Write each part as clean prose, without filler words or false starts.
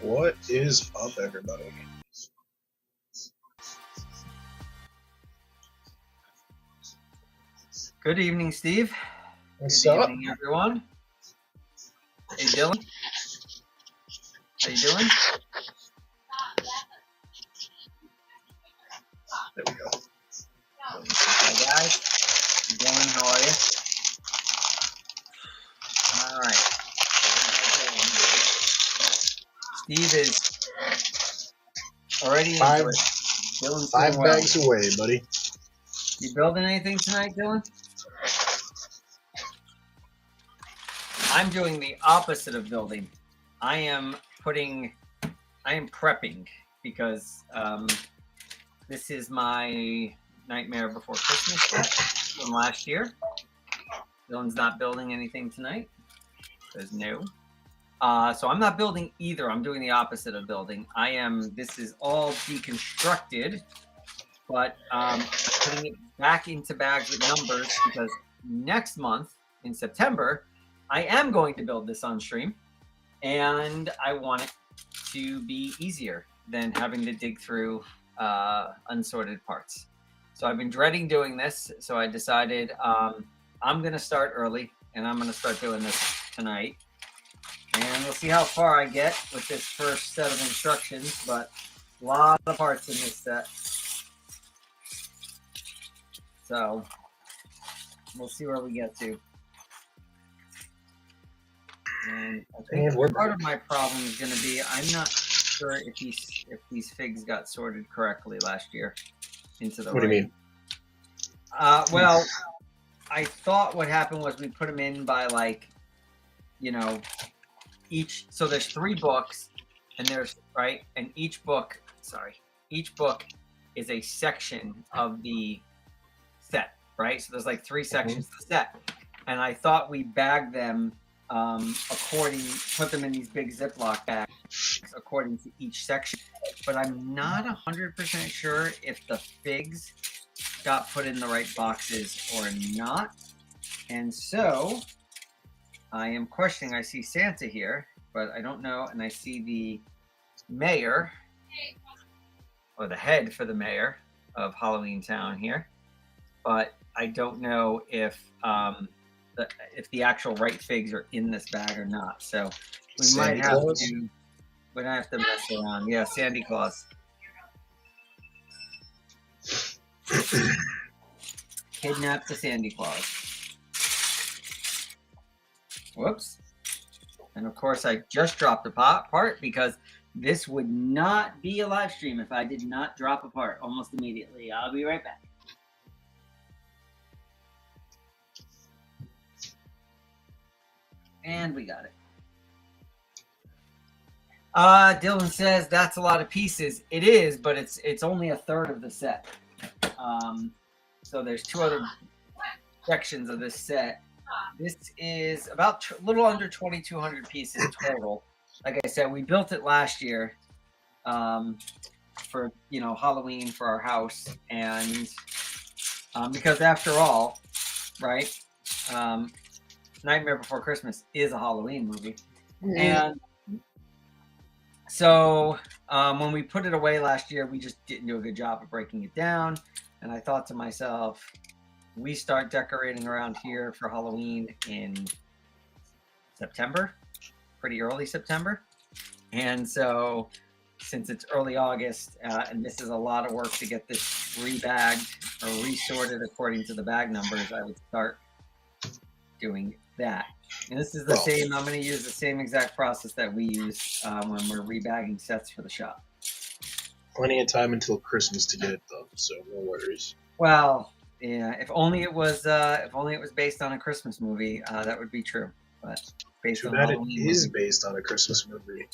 What is up, everybody? Good evening, Steve. What's Good up? evening, everyone. Hey, Dylan. How you doing? There we go. Hi, guys. Dylan, how are you? All right. Steve is already into it. Dylan's Five doing well. bags away, buddy. You building anything tonight, Dylan? I'm doing the opposite of building. I am prepping because this is my Nightmare Before Christmas set from last year. Dylan's not building anything tonight. Says no. So I'm not building either. I'm doing the opposite of building. This is all deconstructed, but putting it back into bags with numbers because next month in September, I am going to build this on stream, and I want it to be easier than having to dig through unsorted parts. So I've been dreading doing this, so I decided I'm going to start early, and I'm going to start doing this tonight. And we'll see how far I get with this first set of instructions, but a lot of parts in this set. So we'll see where we get to. And I think part of my problem is going to be I'm not sure if these figs got sorted correctly last year into the What do you mean? Well, I thought what happened was we put them in by each. So there's 3 books, and each book is a section of the set, right? So there's 3 sections to the set, and I thought we bagged them put them in these big Ziploc bags according to each section, but I'm not 100% sure if the figs got put in the right boxes or not. And so I am questioning. I see Santa here, but I don't know. And I see the mayor, or the head for the mayor of Halloween Town here, but I don't know if the actual right figs are in this bag or not. So we might have to mess around. Yeah, Sandy Claus. Kidnap the Sandy Claus. Whoops. And of course I just dropped a part because this would not be a live stream if I did not drop a part almost immediately. I'll be right back. And we got it. Dylan says that's a lot of pieces. It is, but it's only a third of the set. So there's 2 other sections of this set. This is about a little under 2,200 pieces total. Like I said, we built it last year for Halloween for our house, and because after all, right? Nightmare Before Christmas is a Halloween movie. And so when we put it away last year, we just didn't do a good job of breaking it down. And I thought to myself, we start decorating around here for Halloween in September, pretty early September. And so since it's early August, and this is a lot of work to get this rebagged or resorted according to the bag numbers, I would start doing that. And this is the same. I'm going to use the same exact process that we use when we're rebagging sets for the shop. Plenty of time until Christmas to get it done, so no worries. Well, yeah. If only it was based on a Christmas movie, that would be true. But based on Halloween it is based on a Christmas movie.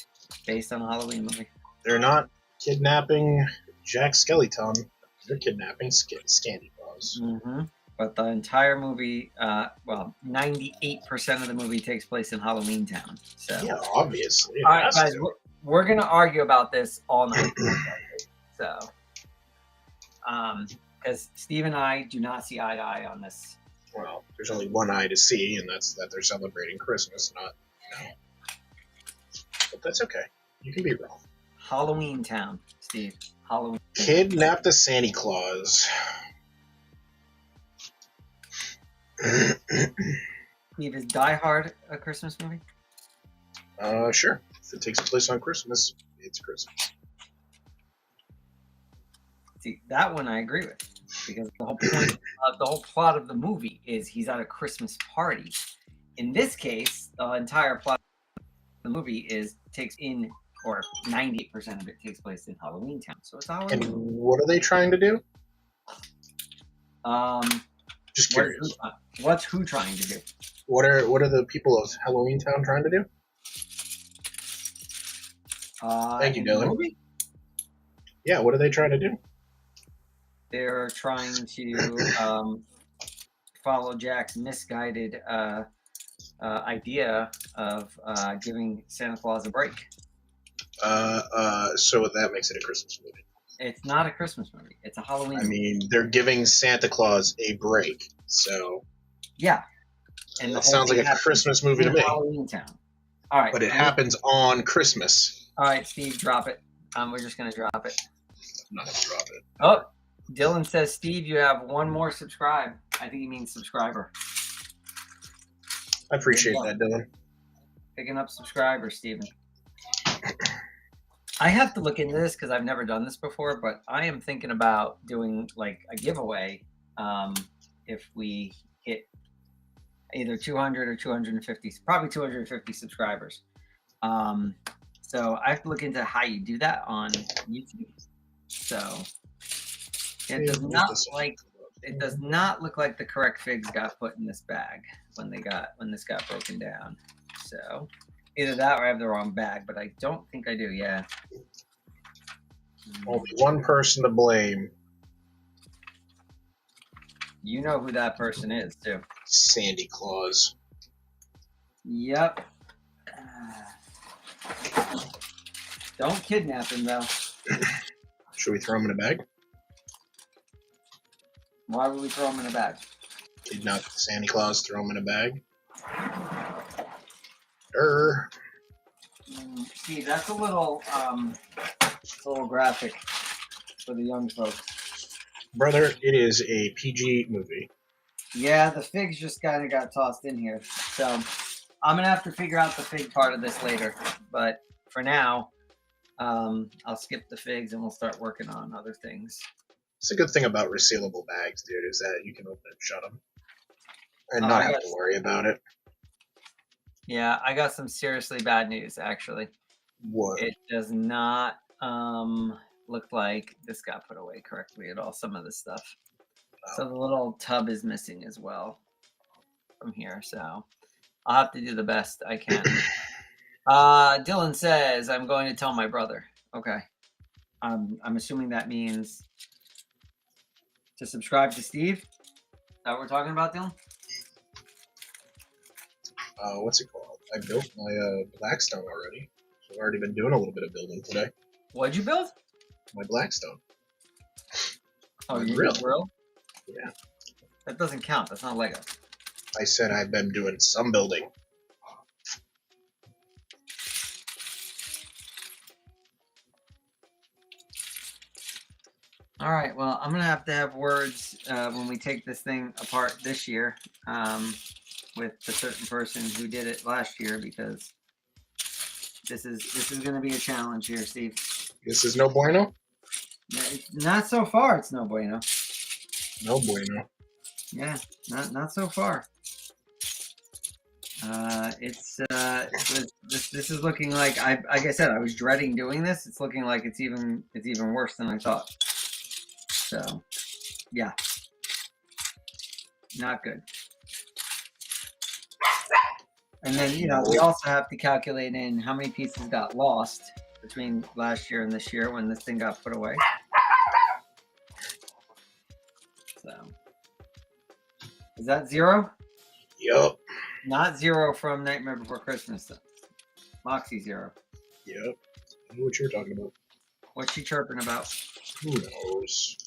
Based on a Halloween movie. They're not kidnapping Jack Skellington. They're kidnapping Scandy Claus. Mm-hmm. But the entire movie, 98% of the movie takes place in Halloween Town. So yeah, obviously. All right, guys, we're gonna argue about this all night. So, because Steve and I do not see eye to eye on this. Well, there's only one eye to see, and that's that they're celebrating Christmas, not. But that's okay. You can be wrong. Halloween Town, Steve. Halloween. Kidnap the Santa Claus. Steve, is Die Hard a Christmas movie? Sure. If it takes place on Christmas, it's Christmas. See, that one I agree with, because the whole point, the whole plot of the movie is he's at a Christmas party. In this case, the entire plot of the movie takes in, or 98% of it takes place in Halloween Town. So it's Halloween. And what are they trying to do? Just curious. What's who trying to do? What are the people of Halloween Town trying to do? Thank you, Dylan. Yeah, what are they trying to do? They're trying to follow Jack's misguided idea of giving Santa Claus a break. So that makes it a Christmas movie. It's not a Christmas movie. It's a Halloween movie. I mean, they're giving Santa Claus a break, so... Yeah. And that sounds like a Christmas movie to me. Halloween Town. All right. But it happens on Christmas. All right, Steve, drop it. We're just going to drop it. I'm not going to drop it. Oh, Dylan says, Steve, you have one more subscribe. I think he means subscriber. I appreciate that, Dylan. Picking up subscribers, Steven. I have to look into this because I've never done this before, but I am thinking about doing like a giveaway if we hit either 200 or 250, probably 250 subscribers. So I have to look into how you do that on YouTube. So it does not look like the correct figs got put in this bag when this got broken down. So either that or I have the wrong bag, but I don't think I do. Yeah. Only one person to blame. You know who that person is, too. Santa Claus. Yep. Don't kidnap him, though. Should we throw him in a bag? Why would we throw him in a bag? Kidnap Santa Claus, throw him in a bag. See, that's a little graphic for the young folks. Brother, it is a PG movie. Yeah, the figs just kind of got tossed in here. So I'm going to have to figure out the fig part of this later. But for now, I'll skip the figs and we'll start working on other things. It's a good thing about resealable bags, dude, is that you can open and shut them and not have to worry about it. Yeah, I got some seriously bad news, actually. What? It does not look like this got put away correctly at all, some of this stuff. Oh. So the little tub is missing as well from here, so I'll have to do the best I can. Dylan says, I'm going to tell my brother. Okay. I'm assuming that means to subscribe to Steve? Is that what we're talking about, Dylan? What's it called? I built my Blackstone already. So I've already been doing a little bit of building today. What'd you build? My Blackstone. Oh, you grill? Yeah. That doesn't count. That's not Lego. I said I've been doing some building. All right. Well, I'm gonna have to have words when we take this thing apart this year with the certain person who did it last year, because this is going to be a challenge here, Steve. This is no bueno? Not so far. It's no bueno. No bueno. Yeah, not so far. This is looking like like I said, I was dreading doing this. It's looking like it's even worse than I thought. So, yeah, not good. And then, we also have to calculate in how many pieces got lost between last year and this year when this thing got put away. So, is that 0? Yup. Not 0 from Nightmare Before Christmas, though. Moxie 0. Yep. I know what you're talking about. What's she chirping about? Who knows?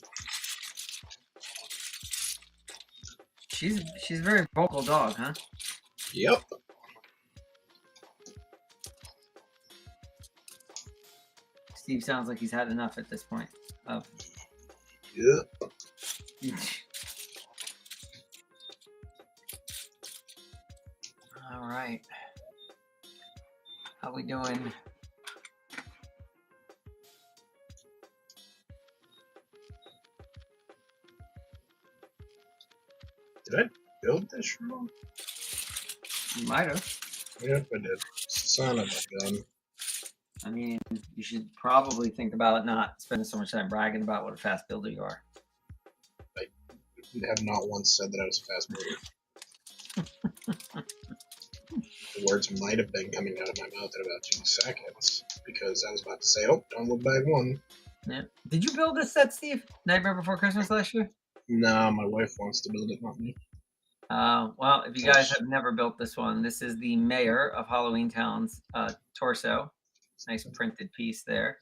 She's a very vocal dog, huh? Yep. Steve sounds like he's had enough at this point. Of Yeah. All right. How we doing? Did I build this wrong? You might have. Yep, I did. Son of a gun. I mean, you should probably think about not spending so much time bragging about what a fast builder you are. I have not once said that I was a fast builder. The words might have been coming out of my mouth in about 2 seconds because I was about to say, "Oh, download bag 1." Yeah. Did you build this set, Steve? Nightmare Before Christmas last year? No, my wife wants to build it, not me. Well, if you guys have never built this one, this is the Mayor of Halloween Town's torso. Nice printed piece there.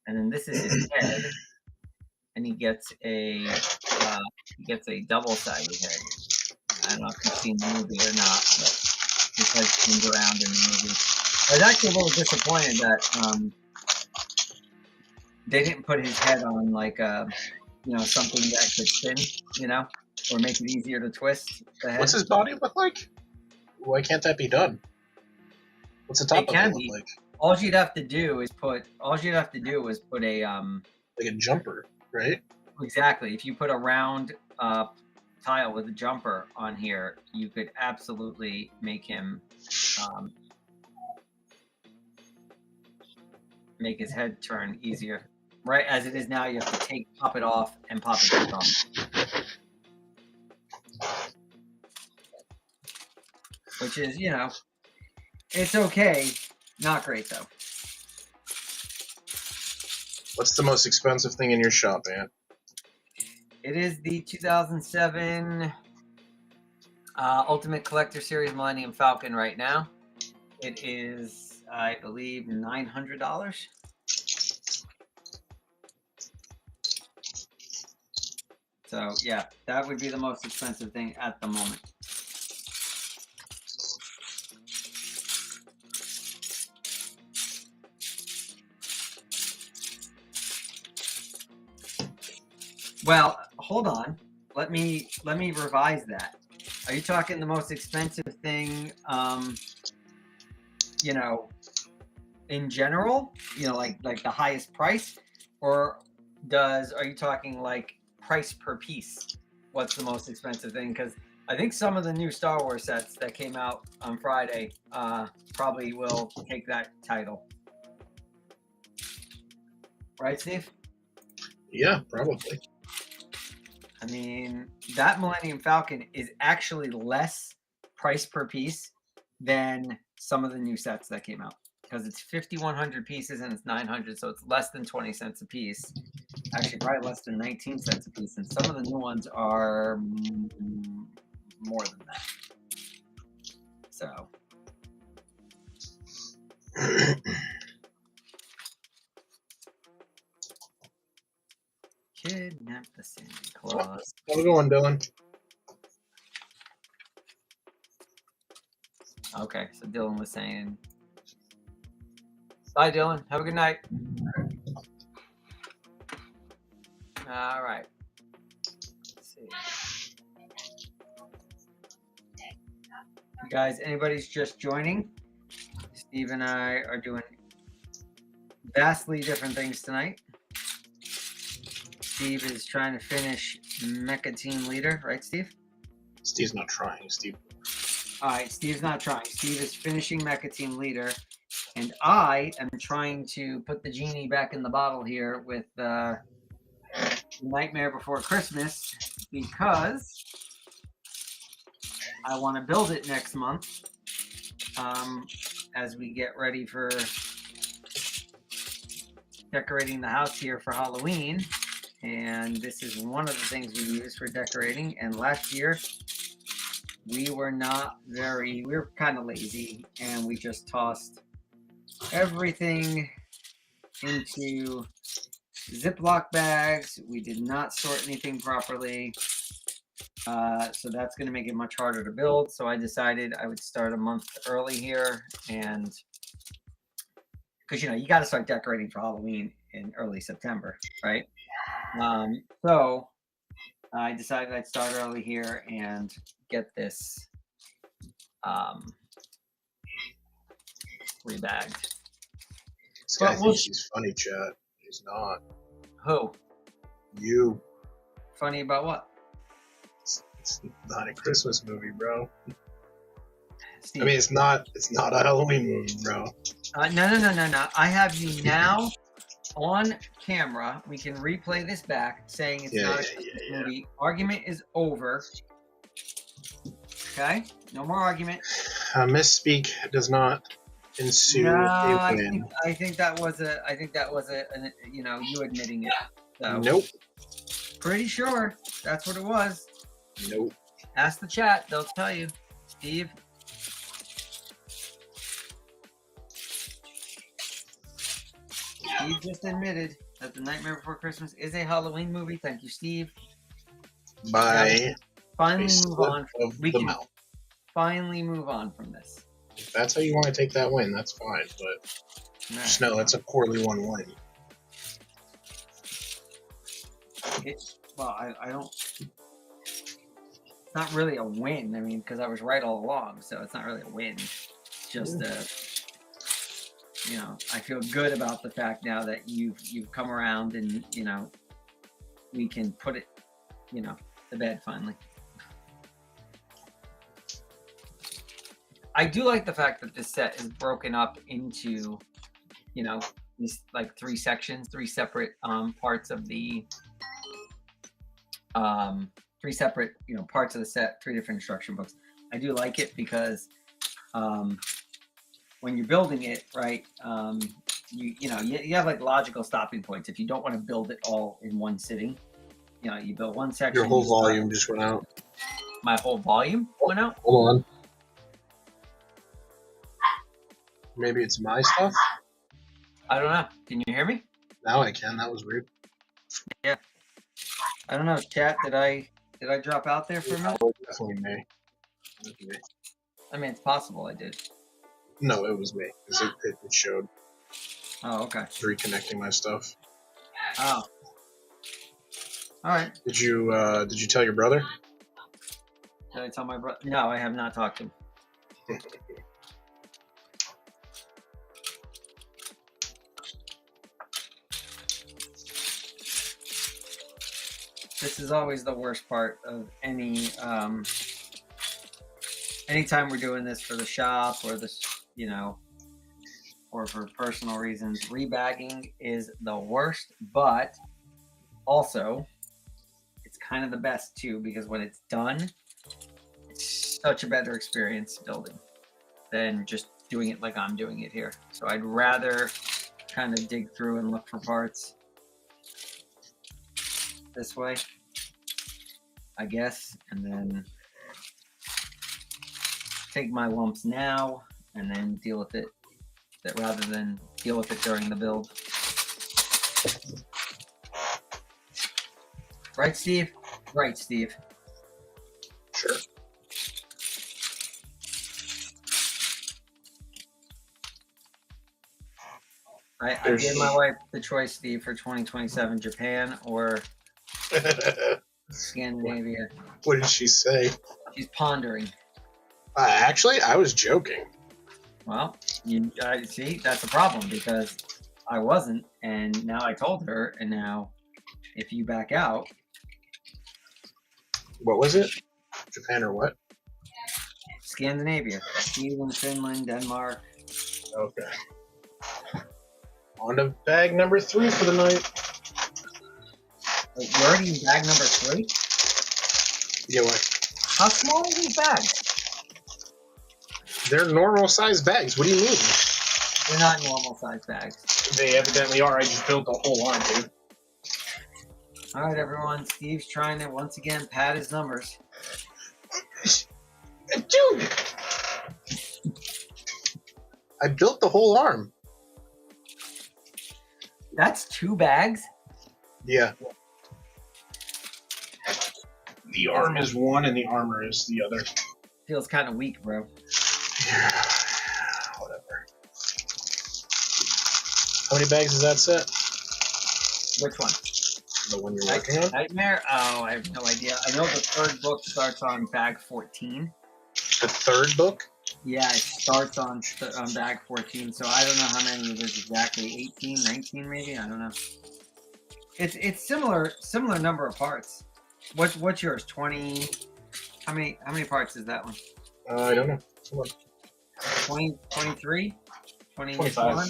And then this is his head. And he gets a double-sided head. I don't know if you've seen the movie or not, but his head spins around in the movie. I was actually a little disappointed that they didn't put his head on like something that could spin, or make it easier to twist the head. What's his body look like? Why can't that be done? What's the top of it look like? All you'd have to do is put a like a jumper, right? Exactly. If you put a round tile with a jumper on here, you could absolutely make him make his head turn easier. Right as it is now, you have to pop it off and pop it back on. Which is, it's okay. Not great, though. What's the most expensive thing in your shop, Ant? It is the 2007 Ultimate Collector Series Millennium Falcon right now. It is, I believe, $900. So, yeah, that would be the most expensive thing at the moment. Well, hold on. Let me revise that. Are you talking the most expensive thing, in general? Like the highest price, or are you talking like price per piece? What's the most expensive thing? Because I think some of the new Star Wars sets that came out on Friday probably will take that title. Right, Steve? Yeah, probably. I mean, that Millennium Falcon is actually less price per piece than some of the new sets that came out, because it's 5,100 pieces and it's 900, so it's less than 20 cents a piece. Actually, probably less than 19 cents a piece, and some of the new ones are more than that. So. Kidnap the Santa Claus. How's it going, Dylan? Okay, so Dylan was saying, bye, Dylan. Have a good night. All right. Let's see. You guys, anybody's just joining? Steve and I are doing vastly different things tonight. Steve is trying to finish Mecha Team Leader, right, Steve? Steve's not trying, Steve. All right, Steve's not trying. Steve is finishing Mecha Team Leader, and I am trying to put the genie back in the bottle here with Nightmare Before Christmas, because I want to build it next month as we get ready for decorating the house here for Halloween. And this is one of the things we use for decorating. And last year, we were kind of lazy, and we just tossed everything into Ziploc bags. We did not sort anything properly. So that's going to make it much harder to build. So I decided I would start a month early here and because you got to start decorating for Halloween in early September, right? So I decided I'd start early here and get this rebagged. This guy thinks he's funny, chat. He's not. Who? You. Funny about what? It's not a Christmas movie, bro. Steve. I mean, it's not a Halloween movie, bro. No. I have you now on camera. We can replay this back saying it's not a Christmas movie. Argument is over. Okay? No more argument. Misspeak does not ensue a win. I think that was a you admitting it. So, nope. Pretty sure that's what it was. Nope. Ask the chat, they'll tell you. Steve. Steve just admitted that The Nightmare Before Christmas is a Halloween movie. Thank you, Steve. By finally move on. We can finally move on from this. If that's how you want to take that win, that's fine. But just know that's a poorly won win. I don't. It's not really a win. I mean, because I was right all along, so it's not really a win. It's just I feel good about the fact now that you've come around and we can put it to bed finally. I do like the fact that this set is broken up into these like 3 sections, 3 separate parts of the 3 separate parts of the set, 3 different instruction books. I do like it because when you're building it, right, you have like logical stopping points. If you don't want to build it all in one sitting, you build one section. Your whole volume just went out. My whole volume went out? Hold on. Maybe it's my stuff? I don't know. Can you hear me? Now I can. That was weird. Yeah. I don't know. Chat, did I drop out there for a minute? Definitely me. I mean, it's possible I did. No, it was me. It showed. Oh, okay. Reconnecting my stuff. Oh. All right. Did you tell your brother? Did I tell my brother? No, I have not talked to him. This is always the worst part of any anytime we're doing this for the shop or this, or for personal reasons. Rebagging is the worst, but also it's kind of the best too, because when it's done, it's such a better experience building than just doing it like I'm doing it here. So I'd rather kind of dig through and look for parts this way, I guess, and then take my lumps now and then deal with it, rather than deal with it during the build. Right, Steve? Right, Steve. Sure. I gave my wife the choice, Steve, for 2027, Japan or Scandinavia. What did she say? She's pondering. Actually, I was joking. Well, see, that's a problem because I wasn't, and now I told her, and now if you back out. What was it? Japan or what? Scandinavia. Sweden, Finland, Denmark. Okay. On to bag number 3 for the night. Wait, you're already in bag number 3? Yeah, what? How small are these bags? They're normal size bags. What do you mean? They're not normal size bags. They evidently are. I just built the whole line, dude. All right, everyone. Steve's trying to once again pad his numbers. Dude! I built the whole arm. That's 2 bags? Yeah. The arm is one and the armor is the other. Feels kind of weak, bro. Yeah, whatever. How many bags is that set? Which one? The one you're working on? Nightmare? Oh, I have no idea. I know the third book starts on bag 14. The third book? Yeah, it starts on bag 14, so I don't know how many it is exactly. 18, 19 maybe? I don't know. It's similar number of parts. What's yours? 20? How many parts is that one? I don't know. Come on. 20, 23? 25.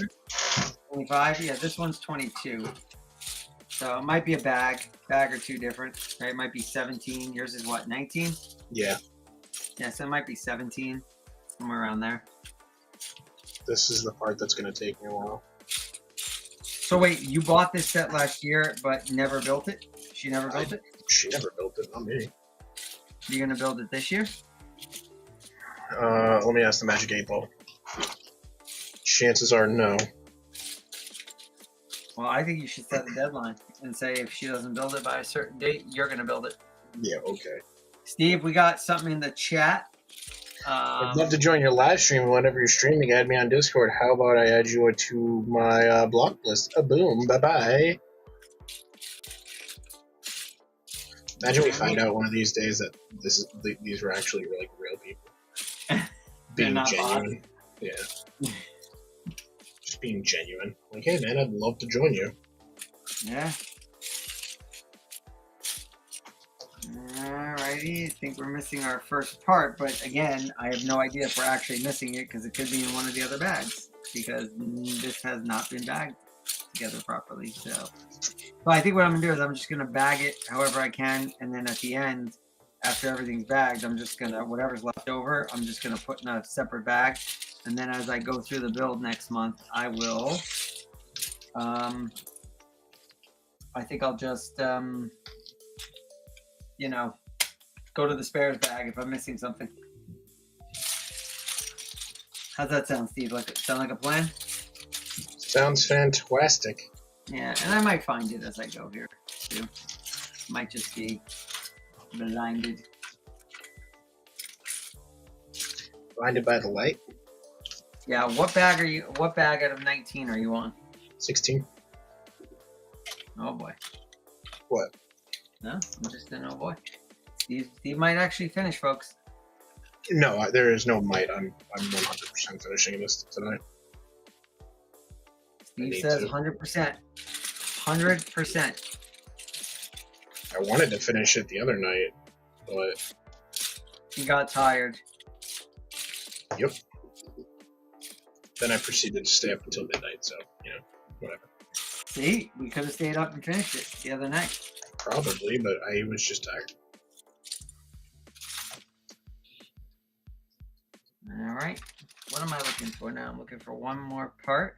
25? Yeah, this one's 22. So it might be a bag or two different. Right? It might be 17. Yours is what, 19? Yeah. Yeah, so it might be 17. Somewhere around there. This is the part that's going to take me a while. So wait, you bought this set last year, but never built it? She never built it? She never built it, not me. You're going to build it this year? Let me ask the Magic 8 Ball. Chances are no. Well, I think you should set a deadline and say if she doesn't build it by a certain date, you're going to build it. Yeah, okay. Steve, we got something in the chat. I'd love to join your live stream whenever you're streaming. Add me on Discord. How about I add you to my block list? Boom. Bye-bye. Imagine we find out one of these days that these were actually like real people. Being genuine. Bots. Yeah. Just being genuine. Like, hey man, I'd love to join you. Yeah. Alrighty, I think we're missing our first part, but again, I have no idea if we're actually missing it because it could be in one of the other bags because this has not been bagged together properly. So I think what I'm gonna do is I'm just gonna bag it however I can, and then at the end, after everything's bagged, I'm just gonna, whatever's left over, I'm just gonna put in a separate bag, and then as I go through the build next month, I will, I think I'll just, you know, go to the spares bag if I'm missing something. How's that sound, Steve? Sound like a plan? Sounds fantastic. Yeah, and I might find it as I go here too. Might just be blinded. Blinded by the light? Yeah, what bag out of 19 are you on? 16. Oh boy. What? No, I'm just an oh boy. Steve might actually finish, folks. No, there is no might. I'm 100% finishing this tonight. Steve says 100%. 100%. I wanted to finish it the other night, but He got tired. Yep. Then I proceeded to stay up until midnight, so, whatever. See, we could have stayed up and finished it the other night. Probably, but I was just tired. All right. What am I looking for now? I'm looking for one more part.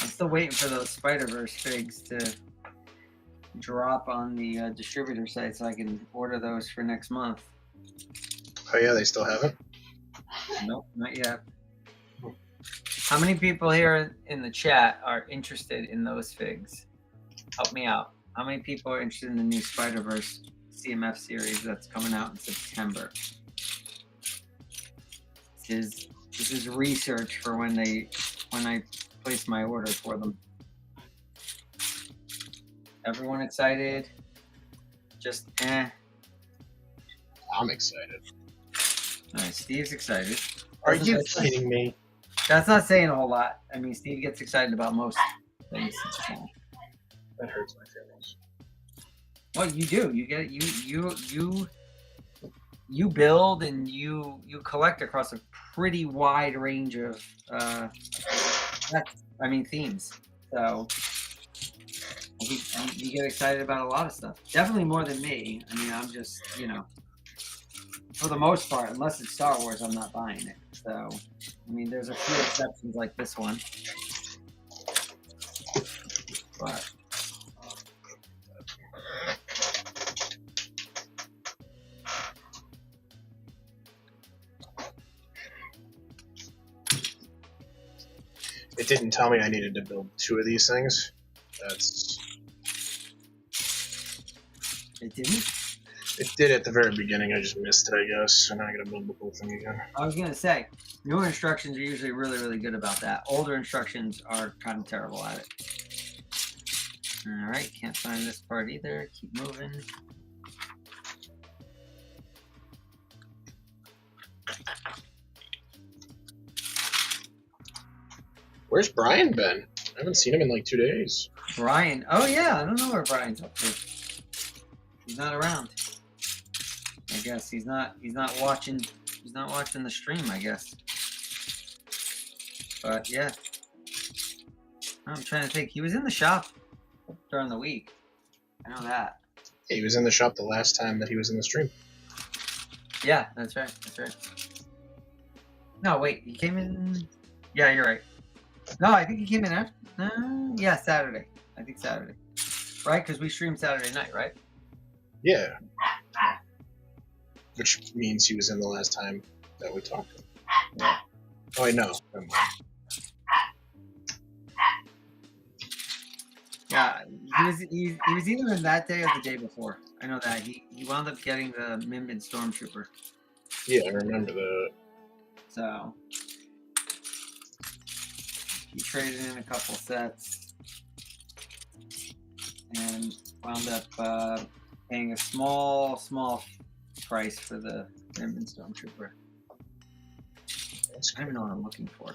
I'm still waiting for those Spider-Verse figs to drop on the distributor site so I can order those for next month. Oh yeah, they still haven't? Nope, not yet. How many people here in the chat are interested in those figs? Help me out. How many people are interested in the new Spider-Verse CMF series that's coming out in September? This is research for when I place my order for them. Everyone excited? Just eh. I'm excited. All right, Steve's excited. Are you kidding me? That's not saying a whole lot. I mean, Steve gets excited about most things. That hurts my feelings. Well, you do. You get you build and you collect across a pretty wide range of themes. So I think you get excited about a lot of stuff. Definitely more than me. I mean, I'm just, for the most part, unless it's Star Wars, I'm not buying it. So, I mean, there's a few exceptions like this one. But it didn't tell me I needed to build 2 of these things. It didn't? It did at the very beginning. I just missed it, I guess. So now I gotta build the whole thing again. I was gonna say, newer instructions are usually really, really good about that. Older instructions are kind of terrible at it. All right, can't find this part either. Keep moving. Where's Brian been? I haven't seen him in like 2 days. Brian. Oh yeah, I don't know where Brian's up to. He's not around. I guess he's not watching. He's not watching the stream, I guess. But yeah, I'm trying to think. He was in the shop during the week. I know that. Yeah, he was in the shop the last time that he was in the stream. Yeah, that's right. That's right. No, wait. He came in. Yeah, you're right. No, I think he came in after. Yeah, Saturday. I think Saturday. Right? Because we streamed Saturday night, right? Yeah. Which means he was in the last time that we talked to him. Yeah. Oh, I know. Never mind. Yeah, he was either in that day or the day before. I know that. He wound up getting the Minmin Stormtrooper. Yeah, I remember that. So he traded in a couple sets and wound up paying a small price for the Minmin Stormtrooper. I don't even know what I'm looking for.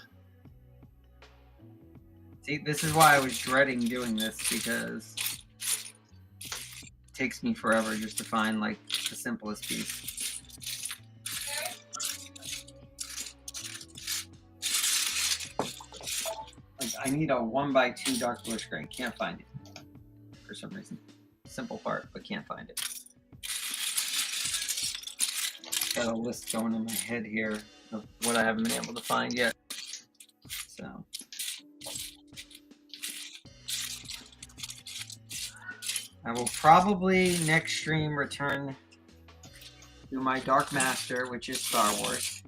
See, this is why I was dreading doing this, because it takes me forever just to find like the simplest piece. Like I need a 1x2 dark bluish gray. Can't find it for some reason. Simple part, but can't find it. Got a list going in my head here of what I haven't been able to find yet. So. I will probably next stream return to my Dark Master, which is Star Wars.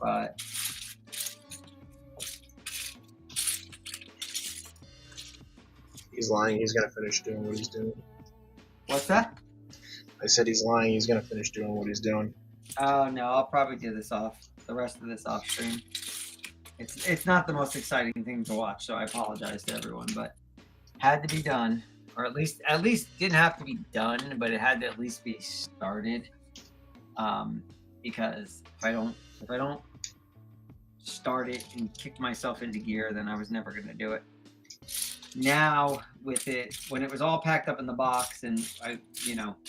But he's lying. He's gonna finish doing what he's doing. What's that? I said he's lying. He's gonna finish doing what he's doing. Oh no, I'll probably do this the rest of this off stream. It's not the most exciting thing to watch, so I apologize to everyone, but had to be done, or at least didn't have to be done, but it had to at least be started. Because if I don't start it and kick myself into gear, then I was never going to do it. Now with it, when it was all packed up in the box and I,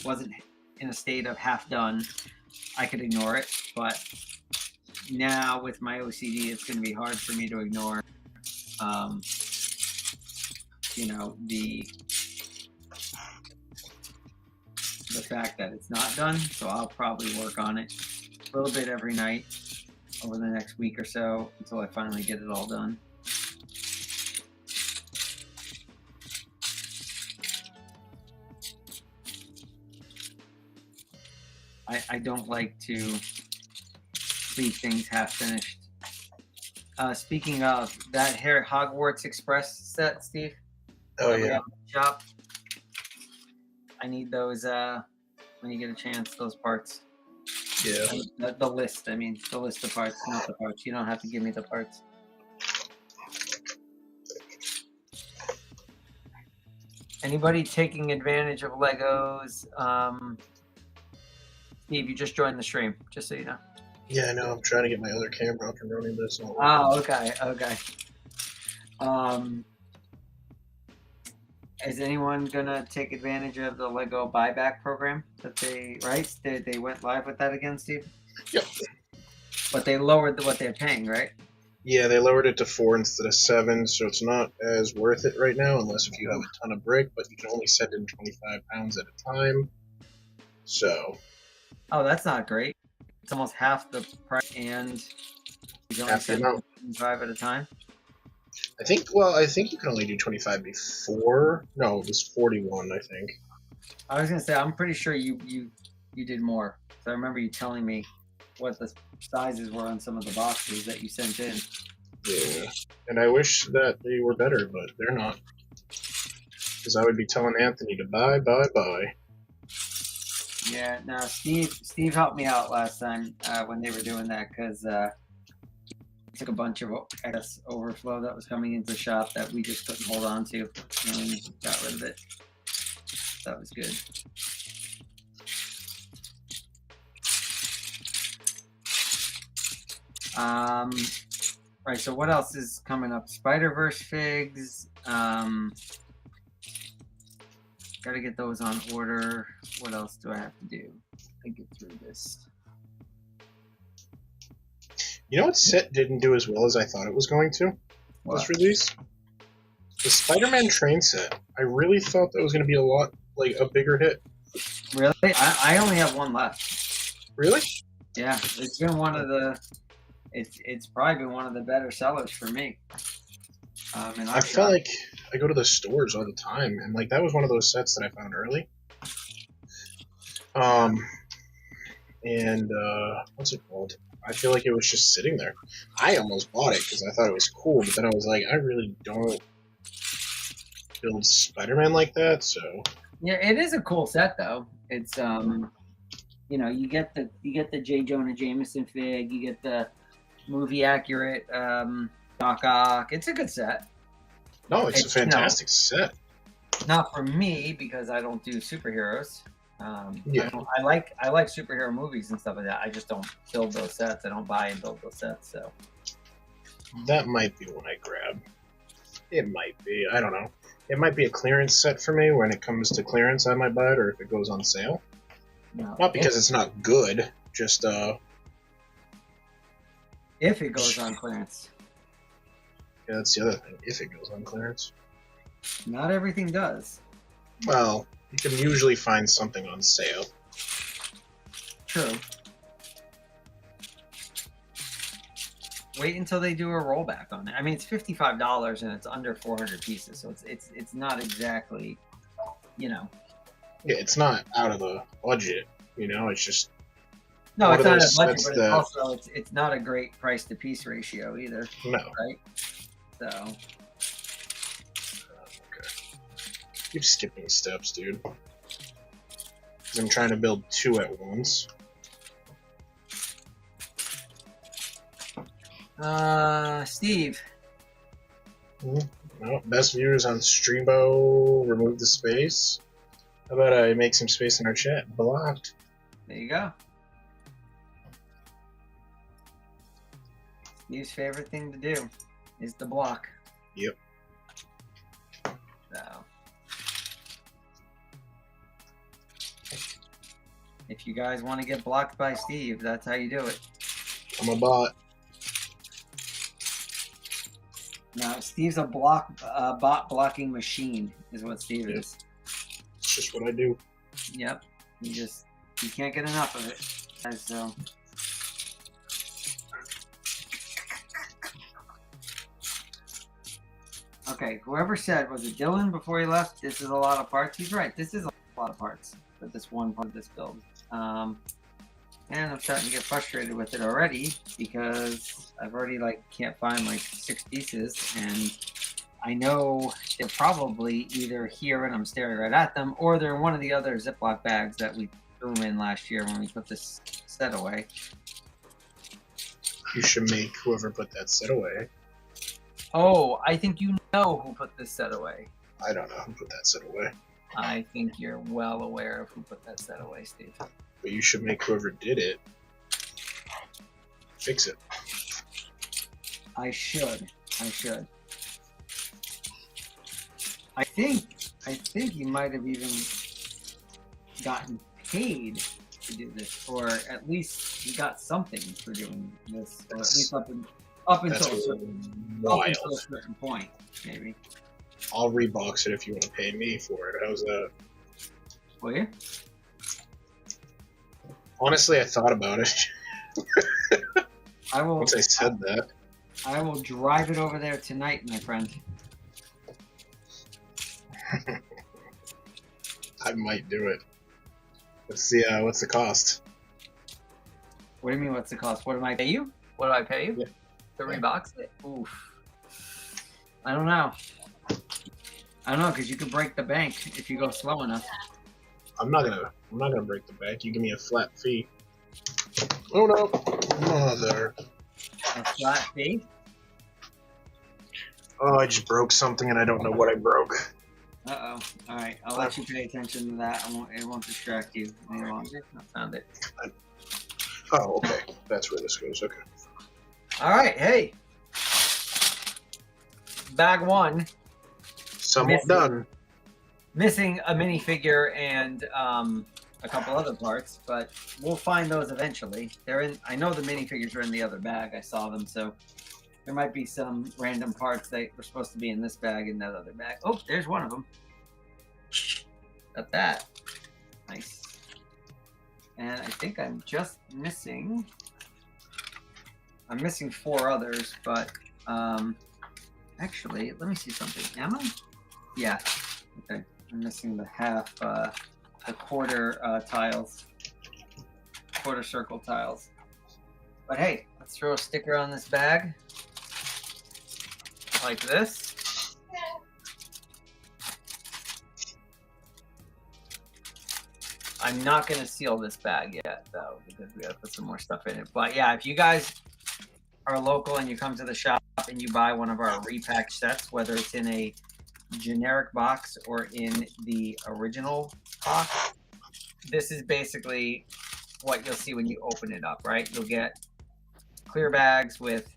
wasn't in a state of half done, I could ignore it, but now with my OCD, it's going to be hard for me to ignore, the fact that it's not done. So I'll probably work on it a little bit every night over the next week or so until I finally get it all done. I don't like to leave things half finished. Speaking of that Hogwarts Express set, Steve. Oh yeah. Shop. I need those when you get a chance. Those parts. Yeah. The list. I mean, the list of parts, not the parts. You don't have to give me the parts. Anybody taking advantage of Legos? Steve, you just joined the stream, just so you know. Yeah, I know. I'm trying to get my other camera up and running, but it's not working. Oh, okay. Is anyone gonna take advantage of the Lego buyback program that they went live with that again, Steve? Yep. But they lowered what they're paying, right? Yeah, they lowered it to 4 instead of 7, so it's not as worth it right now unless if you have a ton of brick, but you can only send in 25 pounds at a time. So. Oh, that's not great. It's almost half the price, and you can only send 25 at a time. I think you can only do 25 before. No, it was 41, I think. I was gonna say, I'm pretty sure you did more. So I remember you telling me what the sizes were on some of the boxes that you sent in. Yeah, and I wish that they were better, but they're not. Because I would be telling Anthony to bye. Yeah, no, Steve helped me out last time when they were doing that because he took a bunch of excess overflow that was coming into the shop that we just couldn't hold on to and got rid of it. That was good. Right, so what else is coming up? Spider-Verse figs. Got to get those on order. What else do I have to do to get through this? You know what set didn't do as well as I thought it was going to? What? This release? The Spider-Man train set. I really thought that was going to be a lot, like, a bigger hit. Really? I only have one left. Really? Yeah, it's been one of the... It's probably been one of the better sellers for me. I felt like I go to the stores all the time, and like that was one of those sets that I found early. What's it called? I feel like it was just sitting there. I almost bought it because I thought it was cool, but then I was like, I really don't build Spider-Man like that, so. Yeah, it is a cool set though. It's you know, you get the J. Jonah Jameson fig, you get the movie accurate Doc Ock. It's a good set. No, it's a fantastic set. Not for me because I don't do superheroes. Yeah. I like superhero movies and stuff like that. I just don't build those sets. I don't buy and build those sets. So that might be one I grab. It might be. I don't know. It might be a clearance set for me. When it comes to clearance, I might buy it, or if it goes on sale. No, not because it's not good. Just if it goes on clearance. Yeah, that's the other thing. If it goes on clearance. Not everything does. Well, you can usually find something on sale. True. Wait until they do a rollback on it. I mean, it's $55 and it's under 400 pieces, so it's not exactly, you know. Yeah, it's not out of the budget. You know, it's just. No, it's not a budget, but it's also it's not a great price to piece ratio either. No. Right. So. Okay. Keep skipping steps, dude. Because I'm trying to build two at once. Steve. Well, best viewers on Streambo. Remove the space. How about I make some space in our chat? Blocked. There you go. Steve's favorite thing to do is to block. Yep. So, if you guys want to get blocked by Steve, that's how you do it. I'm a bot. No, Steve's a bot blocking machine, is what Steve is. It's just what I do. Yep. You can't get enough of it. So. Okay, whoever said, was it Dylan before he left, this is a lot of parts? He's right, this is a lot of parts for this one part of this build. And I'm starting to get frustrated with it already because I've already can't find 6 pieces, and I know they're probably either here and I'm staring right at them, or they're in one of the other Ziploc bags that we threw them in last year when we put this set away. You should make whoever put that set away. Oh, I think you know who put this set away. I don't know who put that set away. I think you're well aware of who put that set away, Steve. But you should make whoever did it fix it. I should. I think you might have even gotten paid to do this, or at least you got something for doing this, or at least up until a certain point, maybe. I'll rebox it if you want to pay me for it. How's that? Will you? Honestly, I thought about it. I will. Once I said that. I will drive it over there tonight, my friend. I might do it. Let's see. What's the cost? What do you mean? What's the cost? What do I pay you? What do I pay you? Yeah. To rebox it? Oof. I don't know. I don't know, because you could break the bank if you go slow enough. I'm not gonna break the bank. You give me a flat fee. Oh no, mother! A flat fee? Oh, I just broke something and I don't know what I broke. Uh-oh. All right, I'll let you pay attention to that. It won't distract you any longer. I found it. Oh, okay. That's where this goes. Okay. All right, hey. Bag one. Somewhat done. Missing a minifigure and a couple other parts, but we'll find those eventually. They're in. I know the minifigures are in the other bag. I saw them, so there might be some random parts that were supposed to be in this bag and that other bag. Oh, there's one of them. Got that. Nice. And I think I'm just missing. I'm missing 4 others, but actually, let me see something. Am I? Yeah. Okay. I'm missing the half, the quarter tiles, quarter circle tiles. But hey, let's throw a sticker on this bag like this. I'm not going to seal this bag yet, though, because we got to put some more stuff in it. But yeah, if you guys are local and you come to the shop and you buy one of our repackaged sets, whether it's in a generic box or in the original box, this is basically what you'll see when you open it up, right? You'll get clear bags with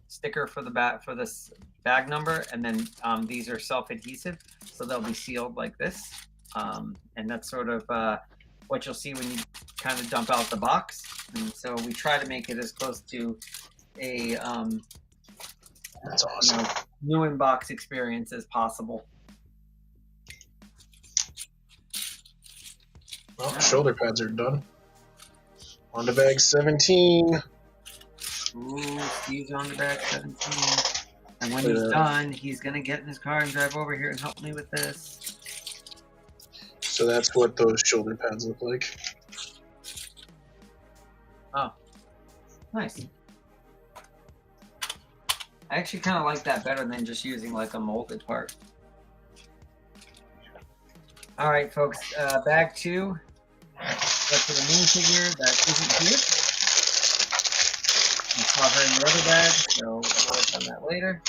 sticker for the bag for this bag number, and then these are self-adhesive, so they'll be sealed like this. And that's sort of what you'll see when you kind of dump out the box. And so we try to make it as close to a that's awesome. New in-box experience as possible. Well, shoulder pads are done. On to bag 17. Ooh, Steve's on to bag 17. And when he's done, he's going to get in his car and drive over here and help me with this. So that's what those shoulder pads look like. Oh, nice. I actually kind of like that better than just using like a molded part. All right, folks, bag 2. That's for the minifigure that isn't here. I saw her in the other bag, so we'll work on that later.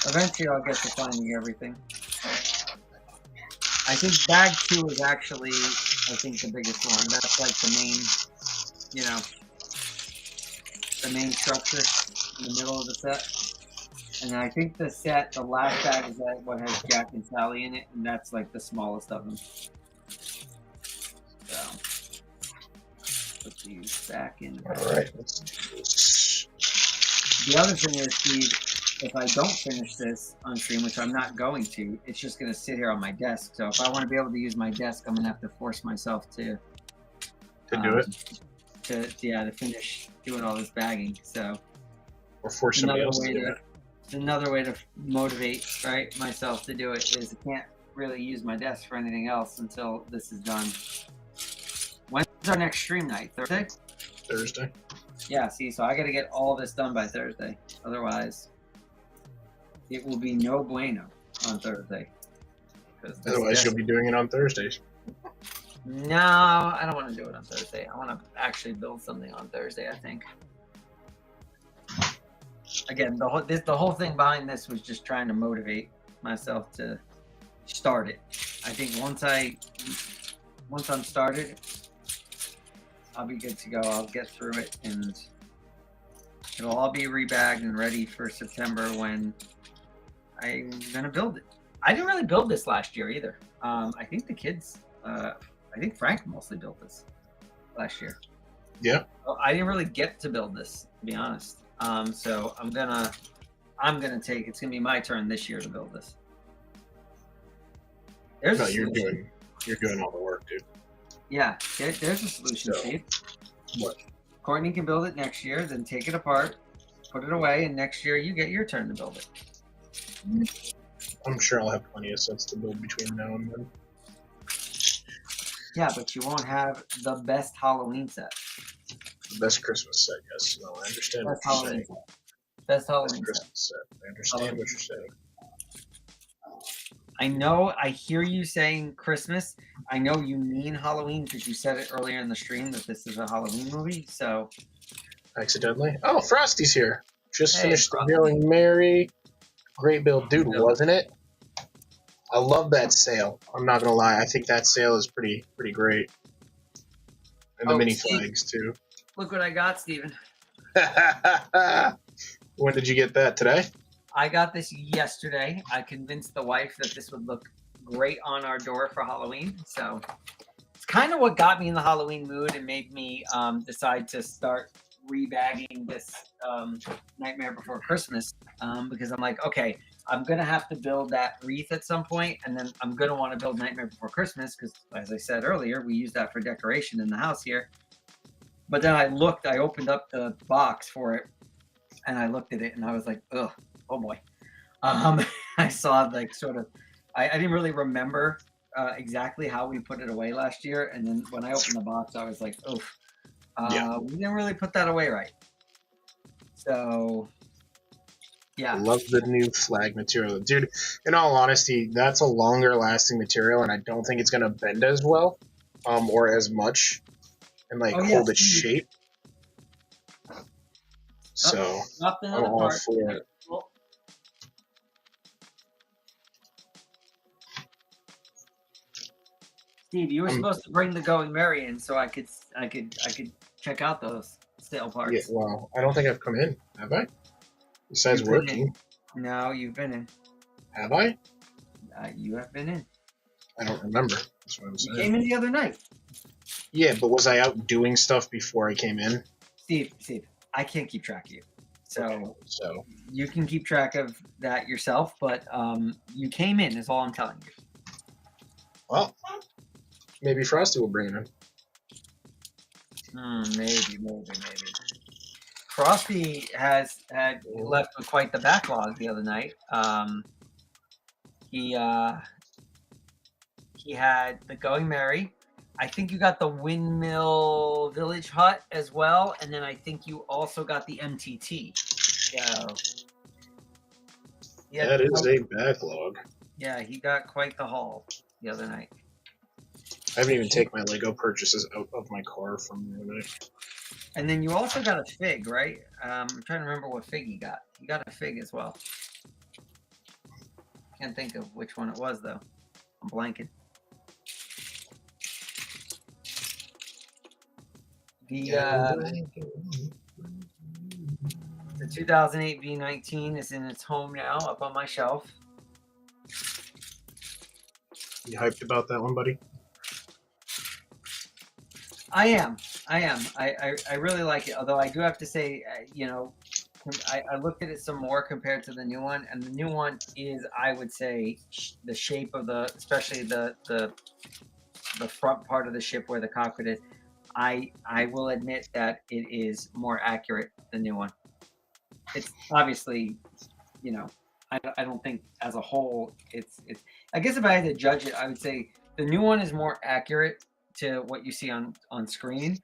Eventually, I'll get to finding everything. I think bag 2 is actually, I think, the biggest one. That's like the main, you know, the main structure in the middle of the set. And then I think the set, the last bag is that what has Jack and Sally in it, and that's like the smallest of them. So, put these back in. All right, let's do this. The other thing is, Steve, if I don't finish this on stream, which I'm not going to, it's just going to sit here on my desk. So if I want to be able to use my desk, I'm going to have to force myself to do it. To finish doing all this bagging. So or force somebody else to do it. It's another way to motivate myself to do it is I can't really use my desk for anything else until this is done. When's our next stream night? Thursday? Thursday. Yeah, see, so I got to get all this done by Thursday. Otherwise, it will be no bueno on Thursday. Otherwise, you'll be doing it on Thursdays. No, I don't want to do it on Thursday. I want to actually build something on Thursday, I think. Again, the whole thing behind this was just trying to motivate myself to start it. I think once I'm started, I'll be good to go. I'll get through it, and it'll all be rebagged and ready for September when I'm gonna build it. I didn't really build this last year either. I think the kids, I think Frank mostly built this last year. Yeah. Well, I didn't really get to build this, to be honest. So I'm gonna take. It's gonna be my turn this year to build this. No, you're doing all the work, dude. Yeah, there's a solution, Steve. What? Courtney can build it next year, then take it apart, put it away, and next year you get your turn to build it. I'm sure I'll have plenty of sets to build between now and then. Yeah, but you won't have the best Halloween set. The best Christmas set, yes. No, I understand what Best you're Halloween saying. set. Best Best Halloween set. Christmas set. I understand Halloween. what you're saying. I know. I hear you saying Christmas. I know you mean Halloween because you said it earlier in the stream that this is a Halloween movie. So, Accidentally. Oh, Frosty's here. Just hey, finished the Frosty. Going Merry. Great build, dude, Bill. wasn't it? I love that sail. I'm not gonna lie. I think that sail is pretty great. And the Oh, mini Steve, flags too. look what I got, Steven. When did you get that? Today? I got this yesterday. I convinced the wife that this would look great on our door for Halloween. So it's kind of what got me in the Halloween mood and made me decide to start rebagging this Nightmare Before Christmas because I'm like, okay, I'm going to have to build that wreath at some point, and then I'm going to want to build Nightmare Before Christmas because, as I said earlier, we use that for decoration in the house here. But then I opened up the box for it, and I looked at it, and I was like, ugh, oh boy. I saw like sort of, I didn't really remember exactly how we put it away last year, and then when I opened the box, I was like, oof, Yeah. we didn't really put that away right. So, I yeah. love the new flag material. Dude, in all honesty, that's a longer lasting material, and I don't think it's going to bend as well or as much and like Oh, hold yes. its shape. So Dropped I'm another all part. for it. Well, Steve, you were I'm, supposed to bring the Going Merry in so I could check out those sale yeah, parts. well, I don't think I've come in, have I? Besides You've been in. working, No, you've been in. have I? You have been in. I don't remember. That's what I'm You saying. came in the other night. Yeah, but was I out doing stuff before I came in? Steve, I can't keep track of you. So Okay, so you can keep track of that yourself, but you came in is all I'm telling you. well, maybe Frosty will bring it in. Maybe. Frosty had left with quite the backlog the other night. He had the Going Merry. I think you got the Windmill Village Hut as well, and then I think you also got the MTT. So That is a backlog. Yeah, he got quite the haul the other night. I haven't even taken my Lego purchases out of my car from the other night. And then you also got a fig, right? I'm trying to remember what fig he got. He got a fig as well. Can't think of which one it was though. I'm blanking. The 2008 V19 is in its home now, up on my shelf. You hyped about that one, buddy? I am. I really like it. Although I do have to say, I looked at it some more compared to the new one, and the new one is, I would say, the shape of especially the front part of the ship where the cockpit is. I will admit that it is more accurate than the new one. It's obviously, I don't think as a whole it's. I guess if I had to judge it, I would say the new one is more accurate to what you see on screen,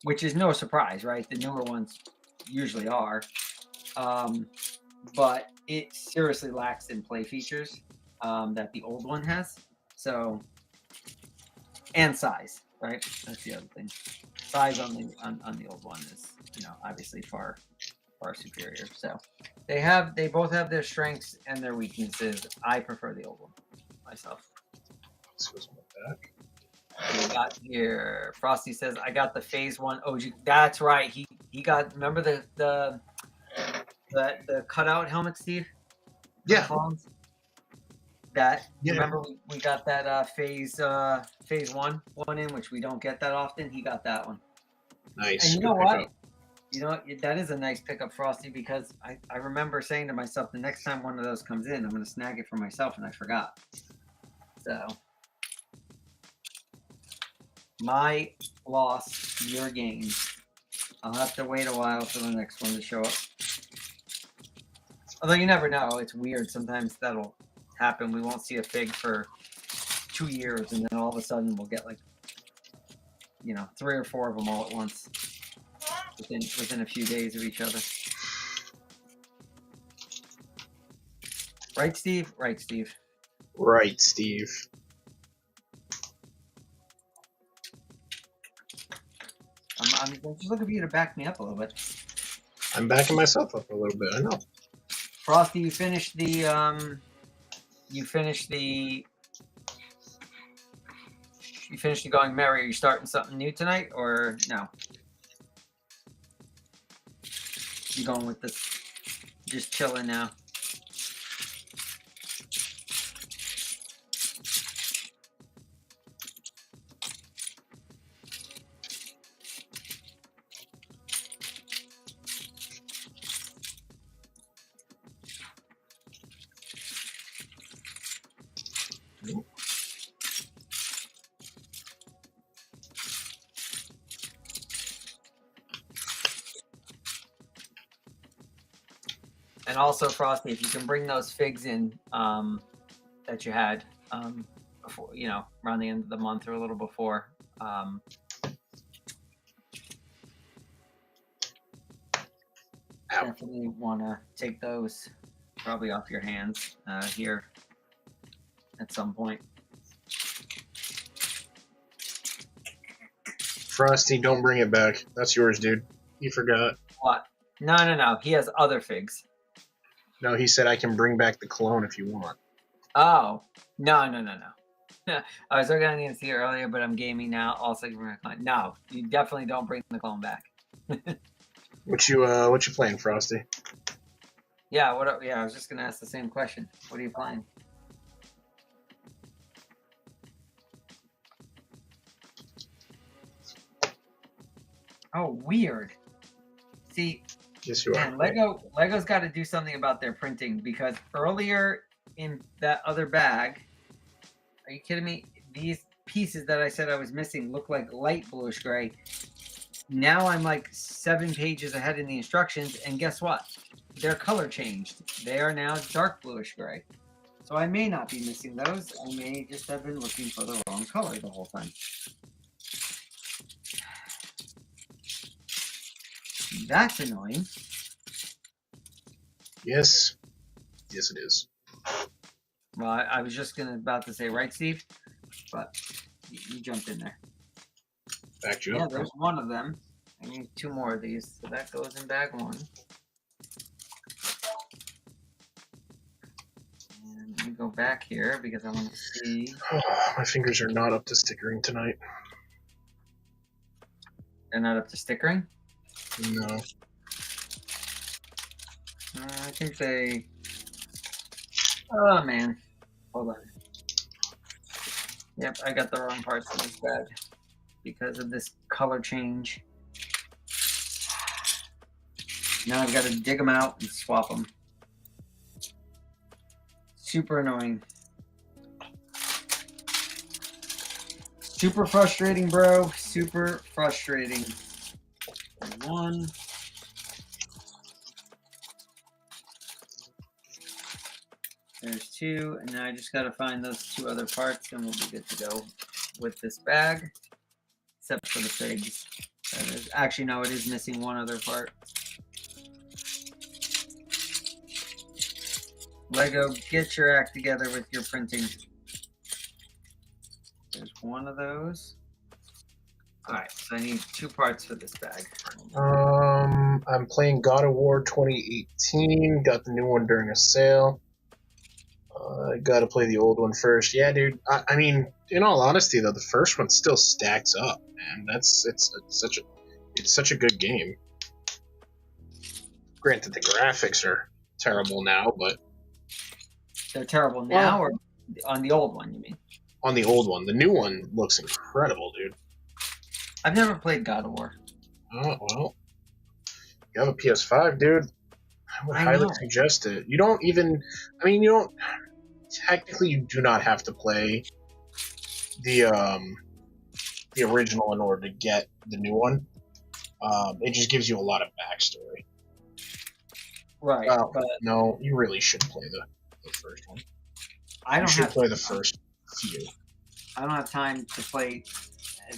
which is no surprise, right? The newer ones usually are, but it seriously lacks in play features that the old one has. So, and size, right? That's the other thing. Size on the old one is, obviously far superior. So they both have their strengths and their weaknesses. I prefer the old one myself. This was my back. We got here. Frosty says, "I got the Phase 1 OG." That's right. He got. Remember the cutout helmet, Steve? Yeah. That. Yeah. Remember we got that Phase 1 in, which we don't get that often. He got that one. Nice. And you know what? That is a nice pickup, Frosty, because I remember saying to myself, the next time one of those comes in, I'm going to snag it for myself, and I forgot. So, my loss, your gain. I'll have to wait a while for the next one to show up. Although you never know. It's weird. Sometimes that'll happen. We won't see a fig for 2 years, and then all of a sudden we'll get 3 or 4 of them all at once. within a few days of each other. Right, Steve? Right, Steve. Right, Steve. I'm just looking for you to back me up a little bit. I'm backing myself up a little bit. I know. Frosty, you finished the Going Merry. Are you starting something new tonight or no? You going with this? Just chilling now. And also, Frosty, if you can bring those figs in that you had before, around the end of the month or a little before. Definitely want to take those probably off your hands here at some point. Frosty, don't bring it back. That's yours, dude. You forgot. What? No. He has other figs. No, he said I can bring back the clone if you want. Oh, no. I was looking at Nancy earlier, but I'm gaming now. Also, no, you definitely don't bring the clone back. What you playing, Frosty? Yeah, I was just gonna ask the same question. What are you playing? Oh, weird. See, Yes, you are. Lego's got to do something about their printing, because earlier in that other bag, are you kidding me? These pieces that I said I was missing look like light bluish gray. Now I'm like 7 pages ahead in the instructions, and guess what? Their color changed. They are now dark bluish gray. So I may not be missing those. I may just have been looking for the wrong color the whole time. That's annoying. Yes. Yes, it is. Well, I was just about to say, right, Steve? But you jumped in there. Backed you Yeah, up. there's one of them. I need 2 more of these. So that goes in bag 1. And let me go back here because I want to see. My fingers are not up to stickering tonight. They're not up to stickering? No. I think they... Oh, man. Hold on. Yep, I got the wrong parts of this bag because of this color change. Now I've got to dig them out and swap them. Super annoying. Super frustrating, bro. Super frustrating. 1. There's 2, and now I just got to find those 2 other parts, and we'll be good to go with this bag, except for the figs. Actually, no, it is missing 1 other part. Lego, get your act together with your printing. There's 1 of those. Alright, so I need 2 parts for this bag. I'm playing God of War 2018. Got the new one during a sale. I gotta play the old one first. Yeah, dude. I mean, in all honesty, though, the first one still stacks up, man. It's such a good game. Granted, the graphics are terrible now, but they're terrible now, or on the old one, you mean? On the old one. The new one looks incredible, dude. I've never played God of War. Oh, well. You have a PS5, dude. I would highly suggest it. You don't even... I mean, you don't... Technically, you do not have to play the original in order to get the new one. It just gives you a lot of backstory. Right. But no, you really should play the first one. You should play the first few. I don't have time to play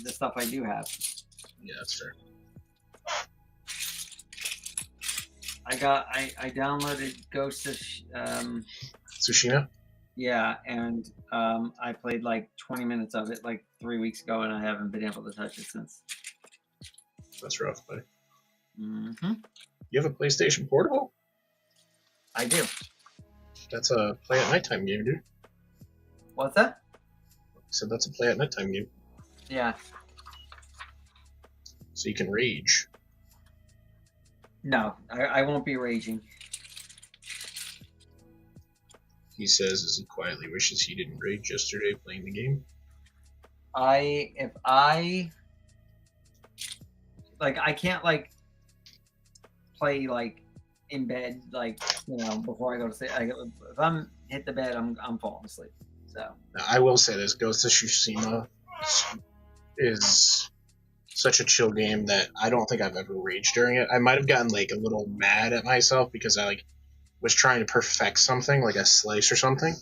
the stuff I do have. Yeah, that's fair. I downloaded Ghost of Tsushima? yeah, and I played like 20 minutes of it like 3 weeks ago, and I haven't been able to touch it since. That's rough, buddy. Mm-hmm. You have a PlayStation Portable? I do. That's a play at nighttime game, dude. What's that? So that's a play at nighttime game. Yeah. So you can rage. No, I won't be raging. He says as he quietly wishes he didn't rage yesterday playing the game. If I like, I can't like play like in bed, like, you know, before I go to sleep. If I'm hit the bed, I'm falling asleep. So Now, I will say this: Ghost of Tsushima is such a chill game that I don't think I've ever raged during it. I might have gotten like a little mad at myself because I like was trying to perfect something, like a slice or something,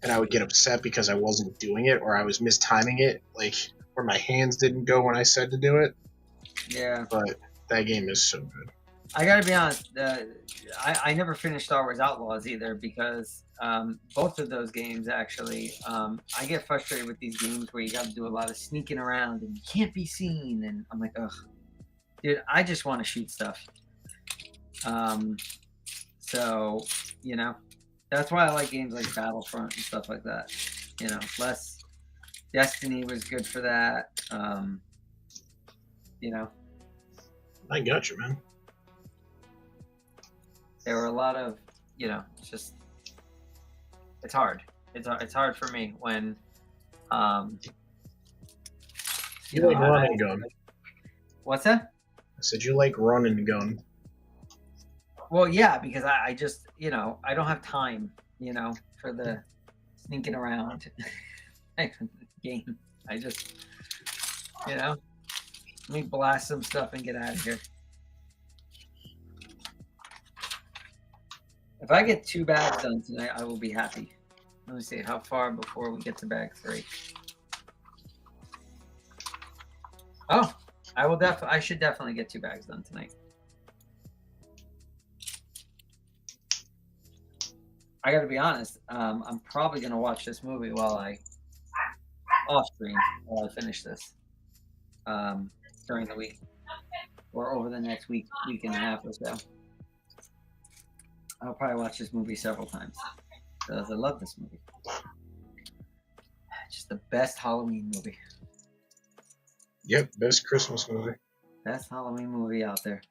and I would get upset because I wasn't doing it or I was mistiming it, like where my hands didn't go when I said to do it. yeah, But that game is so good. I gotta be honest. I never finished Star Wars Outlaws either because both of those games actually. I get frustrated with these games where you got to do a lot of sneaking around and you can't be seen, and I'm like, ugh, dude, I just want to shoot stuff. So you know, that's why I like games like Battlefront and stuff like that. You know, less Destiny was good for that. You know, I got you, man. there were a lot of, you know, it's hard. It's hard for me when You like run and gun. What's that? I said you like run and gun. Well, yeah, because I just, you know, I don't have time, you know, for the sneaking around game. I just, you know, let me blast some stuff and get out of here. If I get 2 bags done tonight, I will be happy. Let me see how far before we get to bag 3. Oh, I should definitely get 2 bags done tonight. I got to be honest. I'm probably gonna watch this movie while I off stream while I finish this during the week or over the next week and a half or so. I'll probably watch this movie several times because I love this movie. Just the best Halloween movie. Yep, best Christmas movie. Best Halloween movie out there.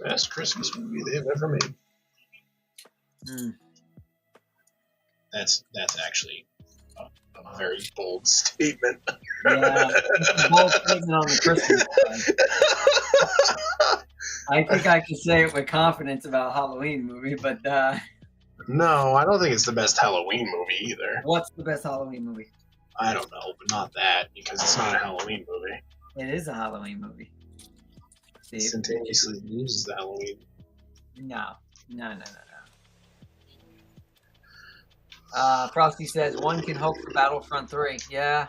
Best Christmas movie they've ever made. That's actually a very bold statement. Yeah, it's a bold statement on the Christmas side. I think I can say it with confidence about Halloween movie, but no, I don't think it's the best Halloween movie either. what's the best Halloween movie? I don't know, but not that because it's not a Halloween movie. It is a Halloween movie. It instantaneously loses the Halloween. No. Frosty says one can hope for Battlefront 3. Yeah.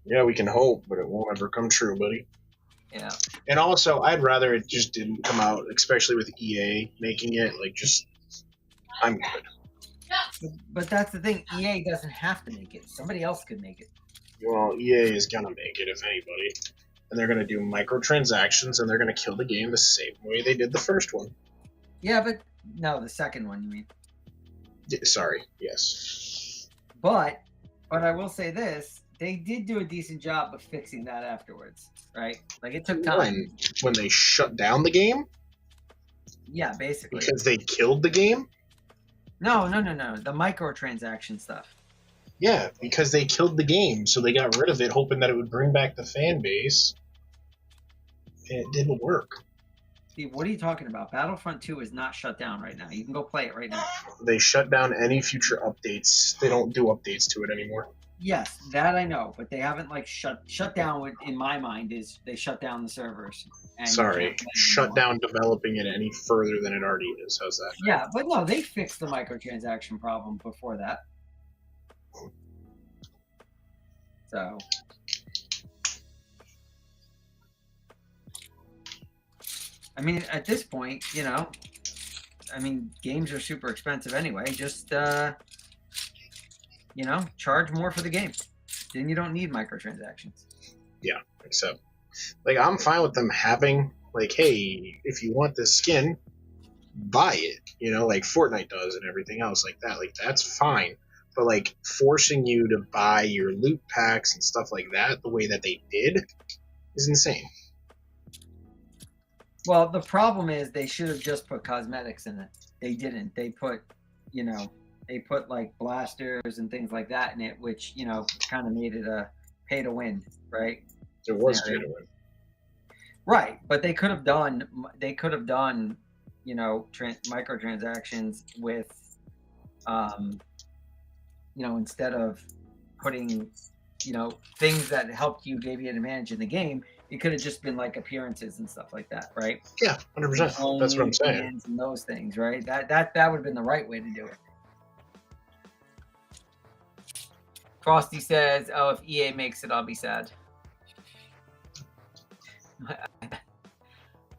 Yeah, we can hope, but it won't ever come true, buddy. Yeah. And also, I'd rather it just didn't come out, especially with EA making it. Like, just, I'm good. But that's the thing. EA doesn't have to make it. Somebody else could make it. Well, EA is gonna make it, if anybody. And they're gonna do microtransactions, and they're gonna kill the game the same way they did the first one. Yeah, but no, the second one, you mean? Sorry, yes. But I will say this: they did do a decent job of fixing that afterwards, right? Like it took time. When they shut down the game? Yeah, basically. Because they killed the game? No. The microtransaction stuff. Yeah, because they killed the game, so they got rid of it, hoping that it would bring back the fan base. And it didn't work. Steve, what are you talking about? Battlefront 2 is not shut down right now. You can go play it right now. They shut down any future updates. They don't do updates to it anymore. Yes, that I know, but they haven't like shut down. In my mind, is they shut down the servers. And sorry, shut down developing it any further than it already is. How's that? Yeah, but no, they fixed the microtransaction problem before that. So. I mean, at this point, you know, I mean, games are super expensive anyway. Just you know, charge more for the game. Then you don't need microtransactions. Yeah, except like I'm fine with them having like, hey, if you want this skin, buy it. You know, like Fortnite does and everything else like that. Like that's fine. But like forcing you to buy your loot packs and stuff like that the way that they did is insane. Well, the problem is they should have just put cosmetics in it. They didn't. They put, you know, they put like blasters and things like that in it, which, you know, kind of made it a pay to win, right? It was pay to win. Right, but they could have done, you know, microtransactions with, you know, instead of putting, you know, things that helped you, gave you an advantage in the game. It could have just been like appearances and stuff like that, right? Yeah, 100%. That's what I'm saying. And those things, right? That would have been the right way to do it. Frosty says, "Oh, if EA makes it, I'll be sad."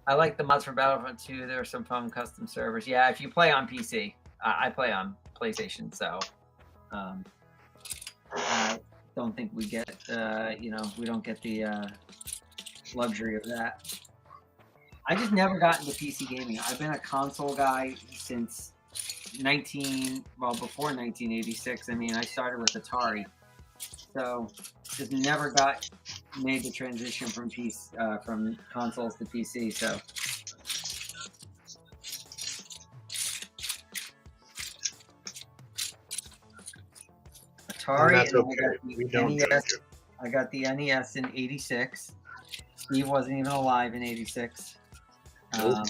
I like the mods for Battlefront 2. There are some fun custom servers. Yeah, if you play on PC, I play on PlayStation, so I don't think we get, you know, we don't get the luxury of that. I just never got into PC gaming. I've been a console guy since before 1986. I mean, I started with Atari, so just never made the transition from from consoles to PC. So Atari, that's okay. We don't judge you. I got the NES in '86. Steve wasn't even alive in '86. Nope.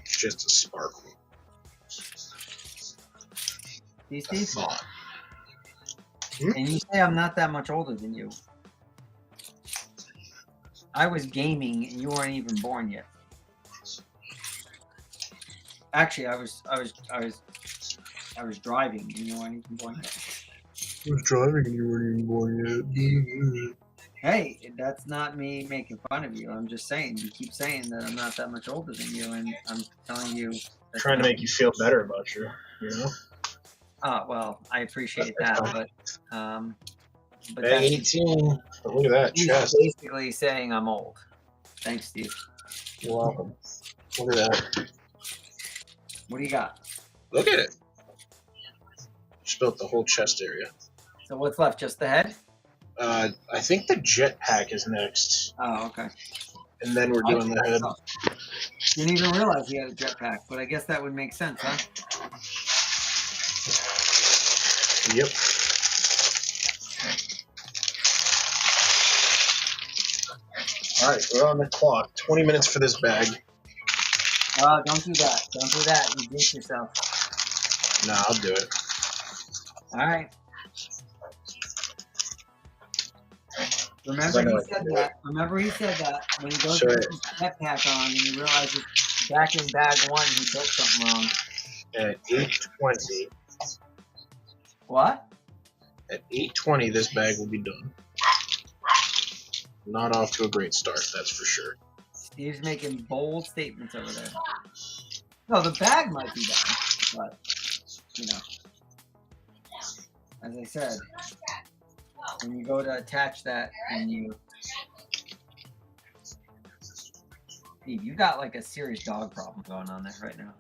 Just a sparkle. See, Steve? Thought. And you say I'm not that much older than you. I was gaming and you weren't even born yet. Actually, I was driving and you weren't even born yet. I was driving and you weren't even born yet. Hey, that's not me making fun of you. I'm just saying, you keep saying that I'm not that much older than you, and I'm telling you. Trying to make you feel better about you know? Well, I appreciate that, but that's 18. But look at that chest. Basically saying I'm old. Thanks, Steve. You're welcome. Look at that. What do you got? Look at it. Just built the whole chest area. So what's left? Just the head? I think the jetpack is next. Oh, okay. And then we're doing the head. Didn't even realize he had a jetpack, but I guess that would make sense, huh? Yep. Alright, we're on the clock. 20 minutes for this bag. Don't do that. Don't do that. You jinx yourself. Nah, I'll do it. Alright. Remember he said that when he goes to put his jetpack on and he realizes back in bag one he built something wrong. At 8:20. What? At 8:20, this bag will be done. Not off to a great start, that's for sure. Steve's making bold statements over there. No, the bag might be done, but, you know, as I said, when you go to attach that and Steve, you got like a serious dog problem going on there right now.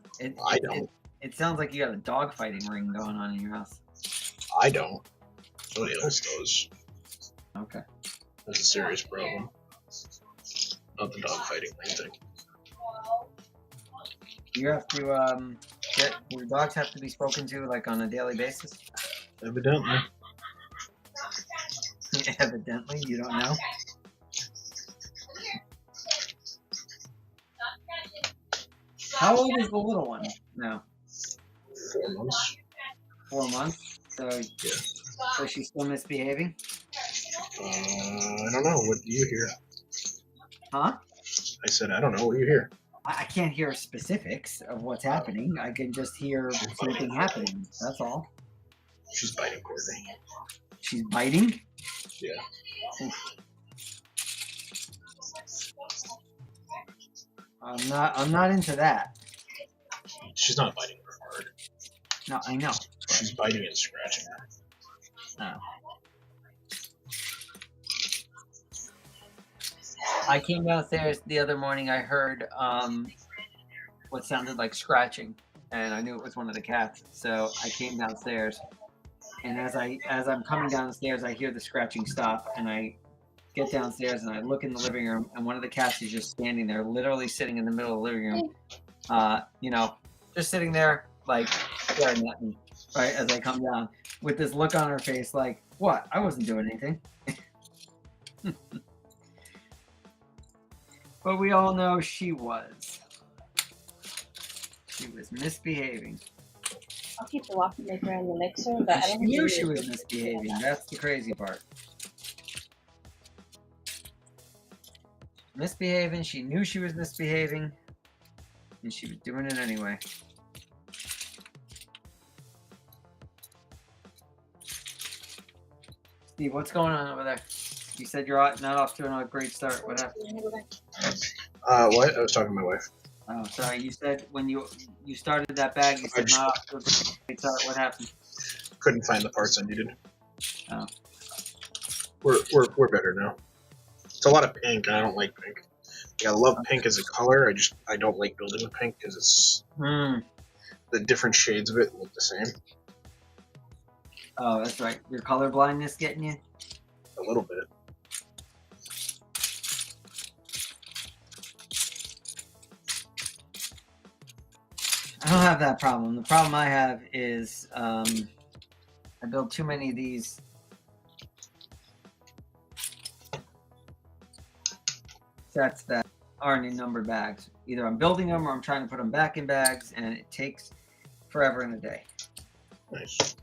I don't. It sounds like you got a dog fighting ring going on in your house. I don't. Somebody else does. Okay. That's a serious problem. Not the dog fighting ring thing. You have to your dogs have to be spoken to like on a daily basis? Evidently. Evidently, you don't know. How old is the little one now? 4 months. 4 months? So, yeah. So she's still misbehaving? I don't know. What do you hear? Huh? I said, I don't know. What do you hear? I can't hear specifics of what's happening. I can just hear something happening. That's all. She's biting Courtney. She's biting? Yeah. Oof. I'm not into that. She's not biting her hard. No, I know. She's biting and scratching her. Oh. I came downstairs the other morning. I heard what sounded like scratching, and I knew it was one of the cats. So I came downstairs, and as I'm coming down the stairs, I hear the scratching stop, and I get downstairs and I look in the living room, and one of the cats is just standing there, literally sitting in the middle of the living room, just sitting there, like staring at me, right as I come down, with this look on her face, like, "What? I wasn't doing anything." But we all know she was. She was misbehaving. I'll keep the waffle maker in the mixer, but I She don't knew she was misbehaving. That's the crazy part. Misbehaving. She knew she was misbehaving, and she was doing it anyway. Steve, what's going on over there? You said you're not off to a great start. What happened? What? I was talking to my wife. Oh, sorry. You said when you started that bag, you said not off to a great start. What happened? Couldn't find the parts I needed. Oh. We're better now. It's a lot of pink, and I don't like pink. Like, I love pink as a color. I don't like building with pink because it's the different shades of it look the same. Oh, that's right. Your color blindness getting you? A little bit. I don't have that problem. The problem I have is I build too many of these sets that aren't in numbered bags. Either I'm building them or I'm trying to put them back in bags, and it takes forever and a day. Nice.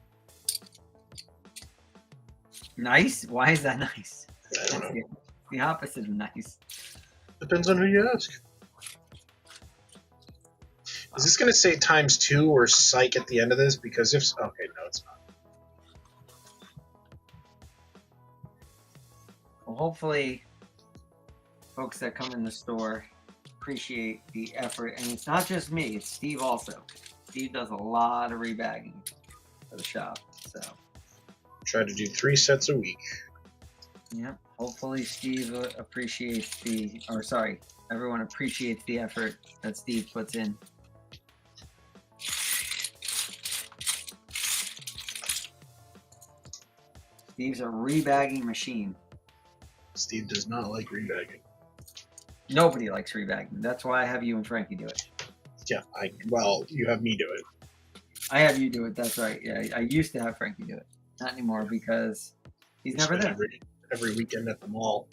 Nice? Why is that nice? I don't know. The opposite of nice. Depends on who you ask. Is this going to say ×2 or psych at the end of this? Because if so, okay, no, it's not. Well, hopefully, folks that come in the store appreciate the effort. And it's not just me, it's Steve also. Steve does a lot of rebagging for the shop. So Try to do 3 sets a week. Yep. Hopefully Steve appreciates everyone appreciates the effort that Steve puts in. Steve's a rebagging machine. Steve does not like rebagging. Nobody likes rebagging. That's why I have you and Frankie do it. Yeah, well, you have me do it. I have you do it, that's right. Yeah, I used to have Frankie do it. Not anymore because he's never there. Every weekend at the mall.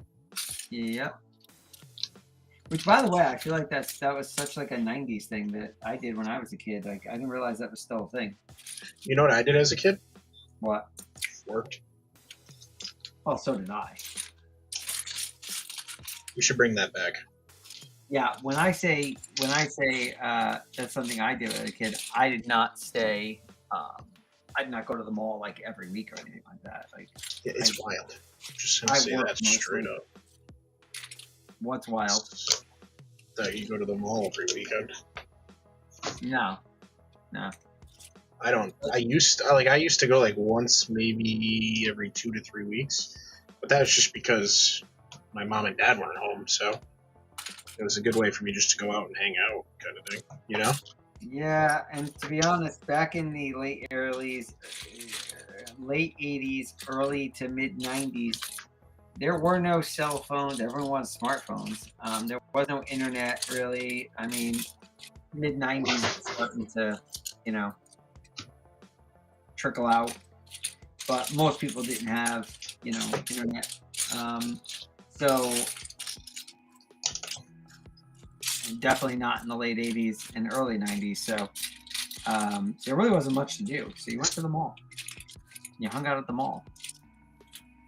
Yep. Which, by the way, I feel like that was such like a 90s thing that I did when I was a kid. Like, I didn't realize that was still a thing. You know what I did as a kid? What? Worked. Well, so did I. We should bring that back. Yeah, when I say that's something I did as a kid, I did not stay. I did not go to the mall like every week or anything like that. Like, yeah, it's wild. Just gonna say that straight up. What's wild? That you go to the mall every weekend. No. I don't. I used to go like once, maybe every 2 to 3 weeks, but that was just because my mom and dad weren't home, so it was a good way for me just to go out and hang out, kind of thing, you know? Yeah, and to be honest, back in the late 80s, early to mid 90s, there were no cell phones. Everyone was smartphones. There was no internet really. I mean, mid 90s starting to, trickle out, but most people didn't have, internet. So definitely not in the late 80s and early 90s. So there really wasn't much to do. So you went to the mall. You hung out at the mall.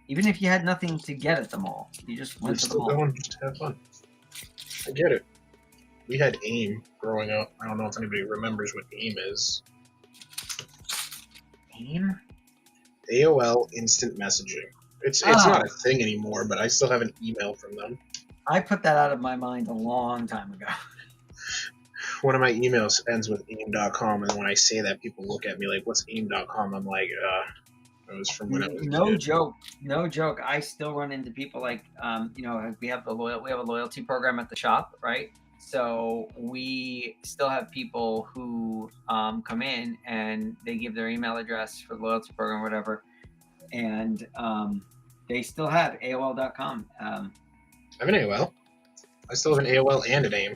Even if you had nothing to get at the mall, you just went to the mall. Going just to have fun. I get it. We had AIM growing up. I don't know if anybody remembers what AIM is. AIM? AOL Instant Messaging. It's not a thing anymore, but I still have an email from them. I put that out of my mind a long time ago. one of my emails ends with aim.com, and when I say that, people look at me like, "What's aim.com?" I'm like, it was from when I was a No kid. joke, no joke. I still run into people like, you know, we have a loyalty program at the shop, right? So we still have people who come in and they give their email address for the loyalty program, or whatever, and they still have AOL.com I have an AOL. I still have an AOL and an AIM.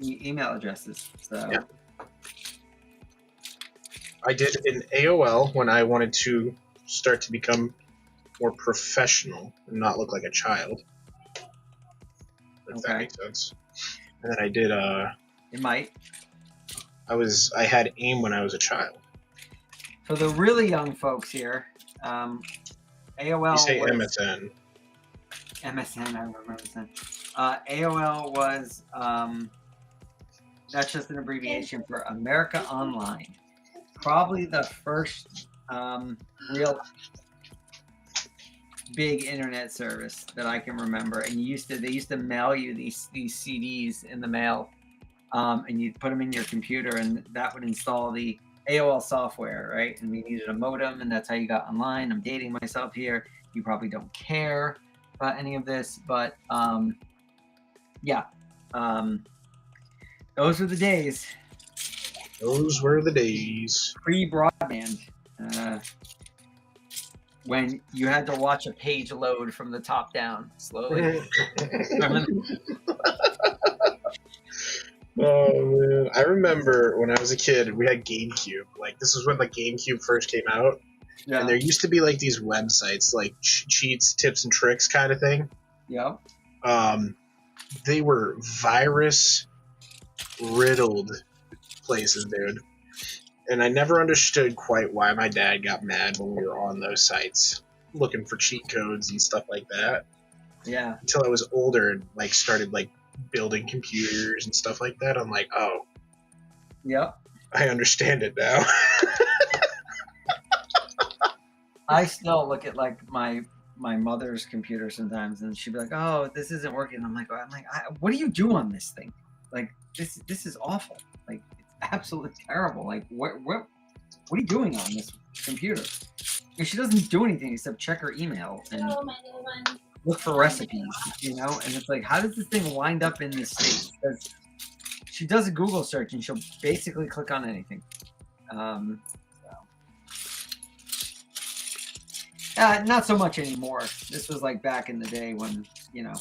email addresses. So Yeah. I did an AOL when I wanted to start to become more professional and not look like a child. If that Okay. makes sense. And then I did it might. I had AIM when I was a child. For the really young folks here, AOL You say was MSN. MSN. I remember MSN. AOL was that's just an abbreviation for America Online. Probably the first real big internet service that I can remember. And they used to mail you these CDs in the mail, and you'd put them in your computer, and that would install the AOL software, right? And we needed a modem, and that's how you got online. I'm dating myself here. You probably don't care about any of this, but yeah, those were the days. Those were the days. Pre-broadband, when you had to watch a page load from the top down slowly. Oh man, I remember when I was a kid, we had GameCube. Like this was when the GameCube first came out, Yeah. and there used to be like these websites, like cheats, tips, and tricks kind of thing. Yep. They were virus riddled places, dude. And I never understood quite why my dad got mad when we were on those sites looking for cheat codes and stuff like that. Yeah. Until I was older and like started like building computers and stuff like that. I'm like, oh, Yep. I understand it now. I still look at like my mother's computer sometimes, and she'd be like, "Oh, this isn't working." I'm like, what do you do on this thing? Like this is awful. Like it's absolutely terrible. Like what are you doing on this computer? And she doesn't do anything except check her email and look for recipes, you know. And it's like, how does this thing wind up in this state? Because she does a Google search and she'll basically click on anything. Not so much anymore. This was like back in the day when, you know,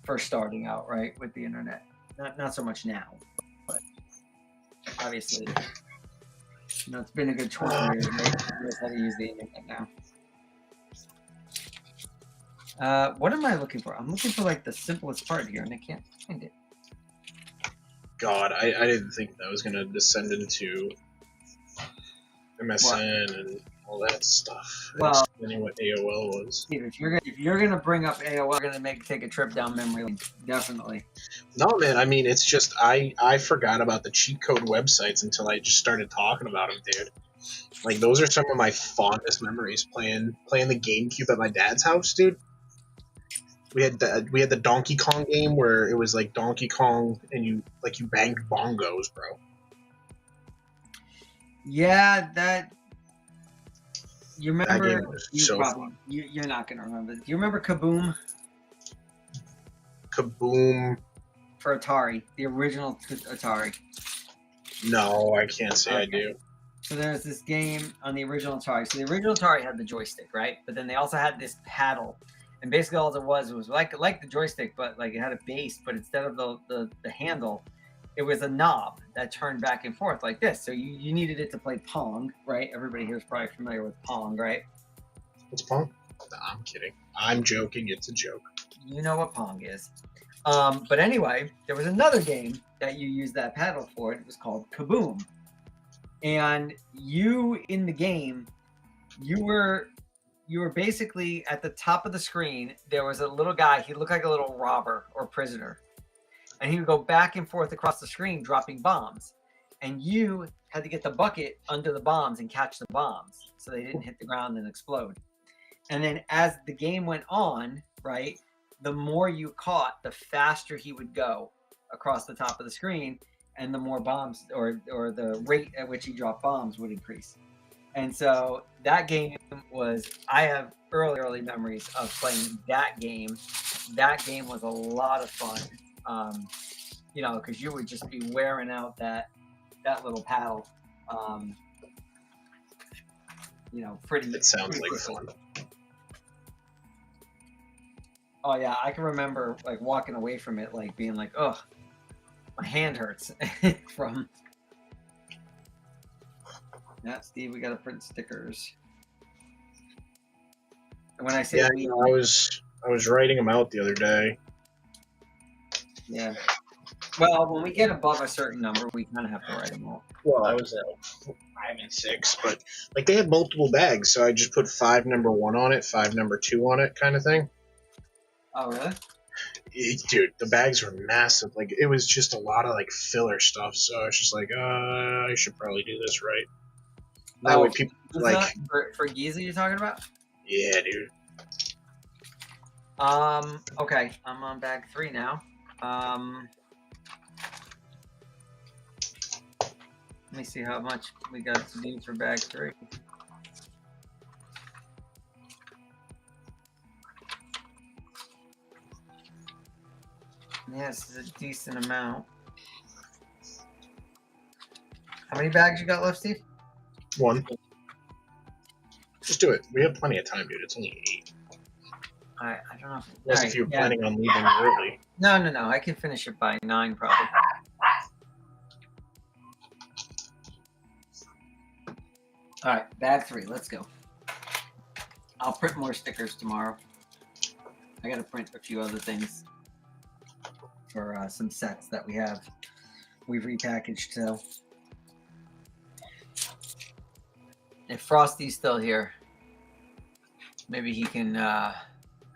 first starting out, right, with the internet. Not so much now, but obviously, you know, it's been a good 20 years. Right? Knows how to use the internet now. What am I looking for? I'm looking for like the simplest part here, and I can't find it. God, I didn't think that was going to descend into MSN and all that stuff. Well, explaining what AOL was. If you're gonna bring up AOL, we're gonna take a trip down memory lane, definitely. No, man. I mean, it's just I forgot about the cheat code websites until I just started talking about them, dude. Like those are some of my fondest memories playing the GameCube at my dad's house, dude. We had the Donkey Kong game where it was like Donkey Kong and you banged bongos, bro. Yeah, that. You remember? That game was so fun. You're not gonna remember. Do you remember Kaboom? Kaboom. For Atari, the original Atari. No, I can't say I do. So there's this game on the original Atari. So the original Atari had the joystick, right? But then they also had this paddle, and basically all it was like the joystick, but like it had a base, but instead of the handle, it was a knob that turned back and forth like this. So you needed it to play Pong, right? Everybody here is probably familiar with Pong, right? What's Pong? No, I'm kidding. I'm joking. It's a joke. You know what Pong is. But anyway, there was another game that you used that paddle for. It was called Kaboom. And you, in the game, you were basically at the top of the screen. There was a little guy. He looked like a little robber or prisoner. And he would go back and forth across the screen dropping bombs. And you had to get the bucket under the bombs and catch the bombs so they didn't hit the ground and explode. And then as the game went on, right, the more you caught, the faster he would go. across the top of the screen, and the more bombs or the rate at which he dropped bombs would increase. And so that game was, I have early memories of playing that game. That game was a lot of fun, you know, because you would just be wearing out that little paddle, you know, pretty. It sounds pretty like quickly. fun. Oh yeah, I can remember like walking away from it, like being like, "Oh, my hand hurts." From yeah, Steve, we gotta print stickers. And when I say Yeah, I was writing them out the other day. yeah. Well, when we get above a certain number, we kind of have to write them all. Well, I was at 5 and 6, but like they had multiple bags, so I just put 5 number 1 on it, 5 number 2 on it, kind of thing. Oh, really? Dude, the bags were massive. Like it was just a lot of like filler stuff. So I was just like, I should probably do this right. That way, people like for Giza, you're talking about? Yeah, dude. Okay, I'm on bag 3 now. Let me see how much we got to do for bag 3. Yeah, this is a decent amount. How many bags you got left, Steve? 1. Just do it. We have plenty of time, dude. It's only 8. I don't know. Unless if you're planning on leaving early. No. I can finish it by 9 probably. All right, bag 3. Let's go. I'll print more stickers tomorrow. I got to print a few other things for some sets that we've repackaged. So if Frosty's still here, maybe he can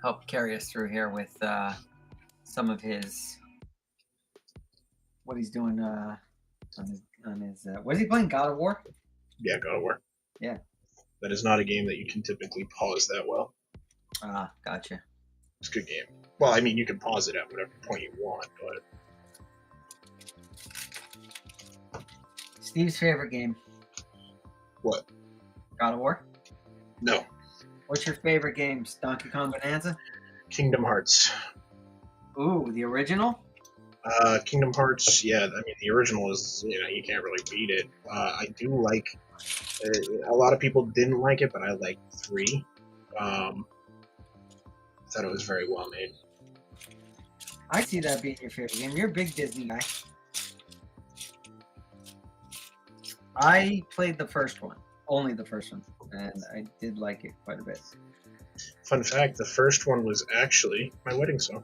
help carry us through here with some of his what he's doing on his what is he playing? God of War? Yeah, God of War. Yeah. That is not a game that you can typically pause that well. Ah, gotcha. It's a good game. Well, I mean, you can pause it at whatever point you want, but... Steve's favorite game? What? God of War? No. What's your favorite games? Donkey Kong Bonanza? Kingdom Hearts. Ooh, the original? Kingdom Hearts, yeah, I mean, the original is, you can't really beat it. I do like... a lot of people didn't like it, but I like 3. I thought it was very well made. I see that being your favorite game. You're a big Disney guy. I played the first one, only the first one, and I did like it quite a bit. Fun fact, the first one was actually my wedding song,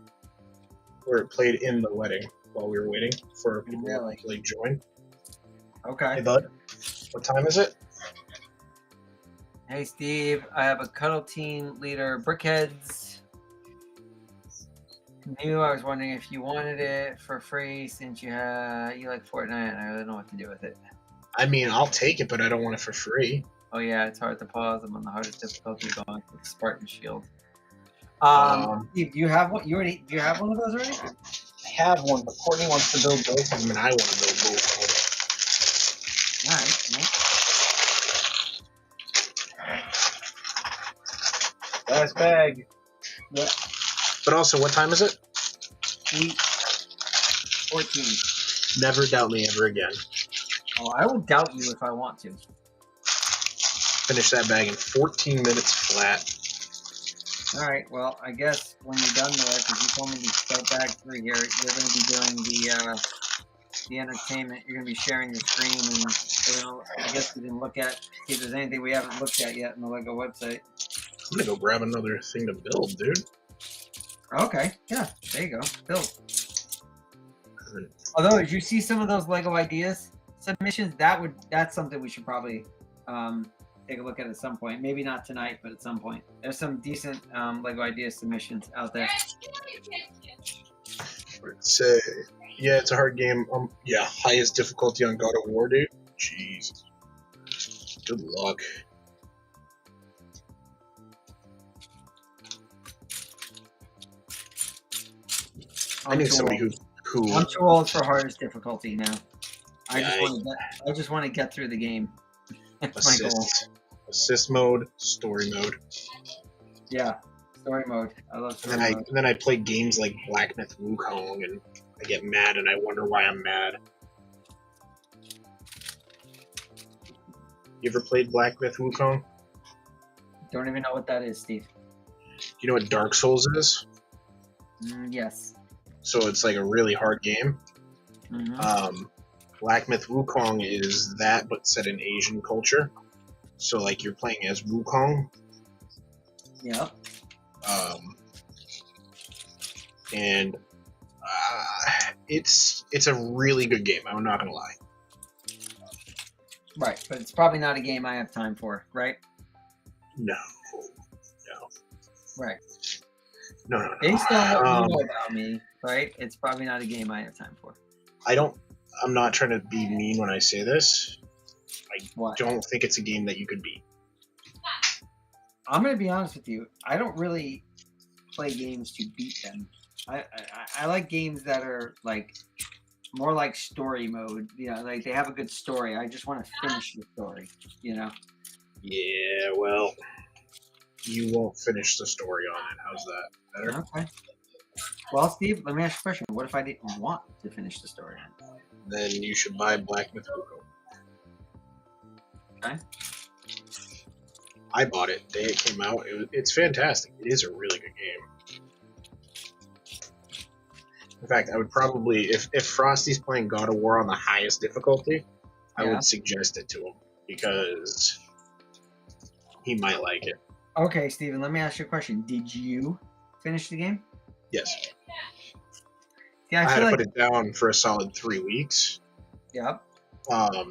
where it played in the wedding while we were waiting for people to join. Okay. Hey, bud, what time is it? Hey, Steve, I have a Cuddle Team Leader Brickheads. I was wondering if you wanted it for free since you like Fortnite, and I really don't know what to do with it. I mean, I'll take it, but I don't want it for free. Oh yeah, it's hard to pause. I'm on the hardest difficulty going with the Spartan Shield. Steve, do you have one? Do you have one of those already? I have one, but Courtney wants to build both of them, and I want to build both of them. All right. Last bag. Yeah. But also, what time is it? 8:14. Never doubt me ever again. Oh, I will doubt you if I want to. Finish that bag in 14 minutes flat. All right. Well, I guess when you're done there, because you told me to start bag 3 here, you're going to be doing the entertainment. You're going to be sharing your screen, and I guess we didn't look at see if there's anything we haven't looked at yet on the Lego website. I'm gonna go grab another thing to build, dude. Okay. Yeah. There you go. Build. Although, did you see some of those Lego ideas submissions? That's something we should probably take a look at some point. Maybe not tonight, but at some point. There's some decent Lego idea submissions out there. Say, yeah, it's a hard game. Yeah, highest difficulty on God of War, dude. Jeez. Good luck. I knew somebody who who I'm too old for hardest difficulty now. I Yeah, just want to get through the game. That's my goal. assist mode, story mode. Yeah, story mode. I love story mode. And then I play games like Black Myth Wukong, and I get mad and I wonder why I'm mad. You ever played Black Myth Wukong? Don't even know what that is, Steve. Do you know what Dark Souls is? Yes. So it's like a really hard game. Mm-hmm. Black Myth Wukong is that, but set in Asian culture. So like you're playing as Wukong. Yep. And it's a really good game. I'm not gonna lie. Right, but it's probably not a game I have time for, right? No. Right. No. Based on what you know about me, right? It's probably not a game I have time for. I'm not trying to be mean when I say this. What? Don't think it's a game that you could beat. I'm gonna be honest with you. I don't really play games to beat them. I like games that are like more like story mode. You know, like they have a good story. I just want to finish the story. You know. Yeah, well, you won't finish the story on it. How's that? Better? Okay. Well, Steve, let me ask you a question. What if I didn't want to finish the story? Then you should buy Black Myth Wukong. Okay. I bought it the day it came out. It's fantastic. It is a really good game. In fact, I would probably, if Frosty's playing God of War on the highest difficulty, I would suggest it to him because he might like it. Okay, Steven, let me ask you a question. Did you finish the game? Yes. Yeah, I had to put it down for a solid 3 weeks. Yep.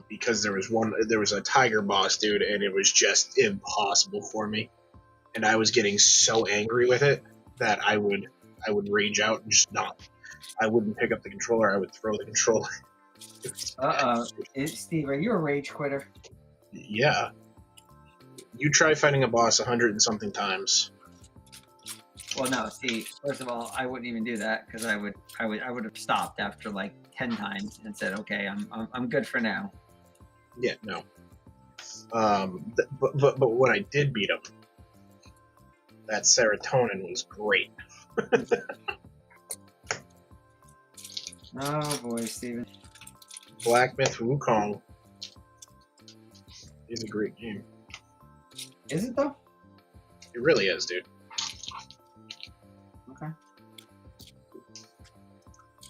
Because there was a tiger boss, dude, and it was just impossible for me. And I was getting so angry with it that I would rage out and just not. I wouldn't pick up the controller. I would throw the controller. Steve, are you a rage quitter? Yeah. You try fighting a boss 100 and something times. Well, no. See, first of all, I wouldn't even do that because I would have stopped after like 10 times and said, "Okay, I'm good for now." Yeah, no. But when I did beat him, that serotonin was great. Oh boy, Steven. Black Myth Wukong is a great game. Is it though? It really is, dude. Okay.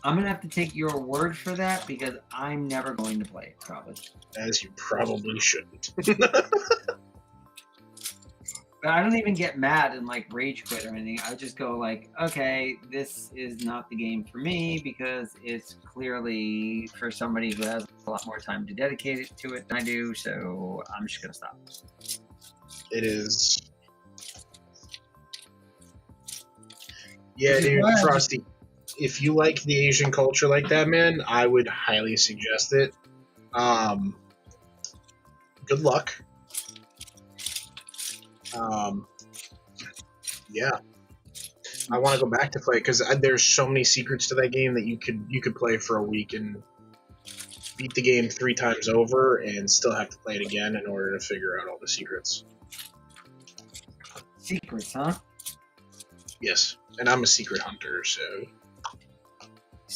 I'm gonna have to take your word for that because I'm never going to play it, probably. As you probably shouldn't. But I don't even get mad and like rage quit or anything. I just go like, okay, this is not the game for me because it's clearly for somebody who has a lot more time to dedicate it to it than I do. So I'm just gonna stop. It is. Yeah, dude, Frosty. If you like the Asian culture like that, man, I would highly suggest it. Good luck. Yeah, I want to go back to play because there's so many secrets to that game that you could play for a week and beat the game 3 times over and still have to play it again in order to figure out all the secrets. Secrets, huh? Yes, and I'm a secret hunter, so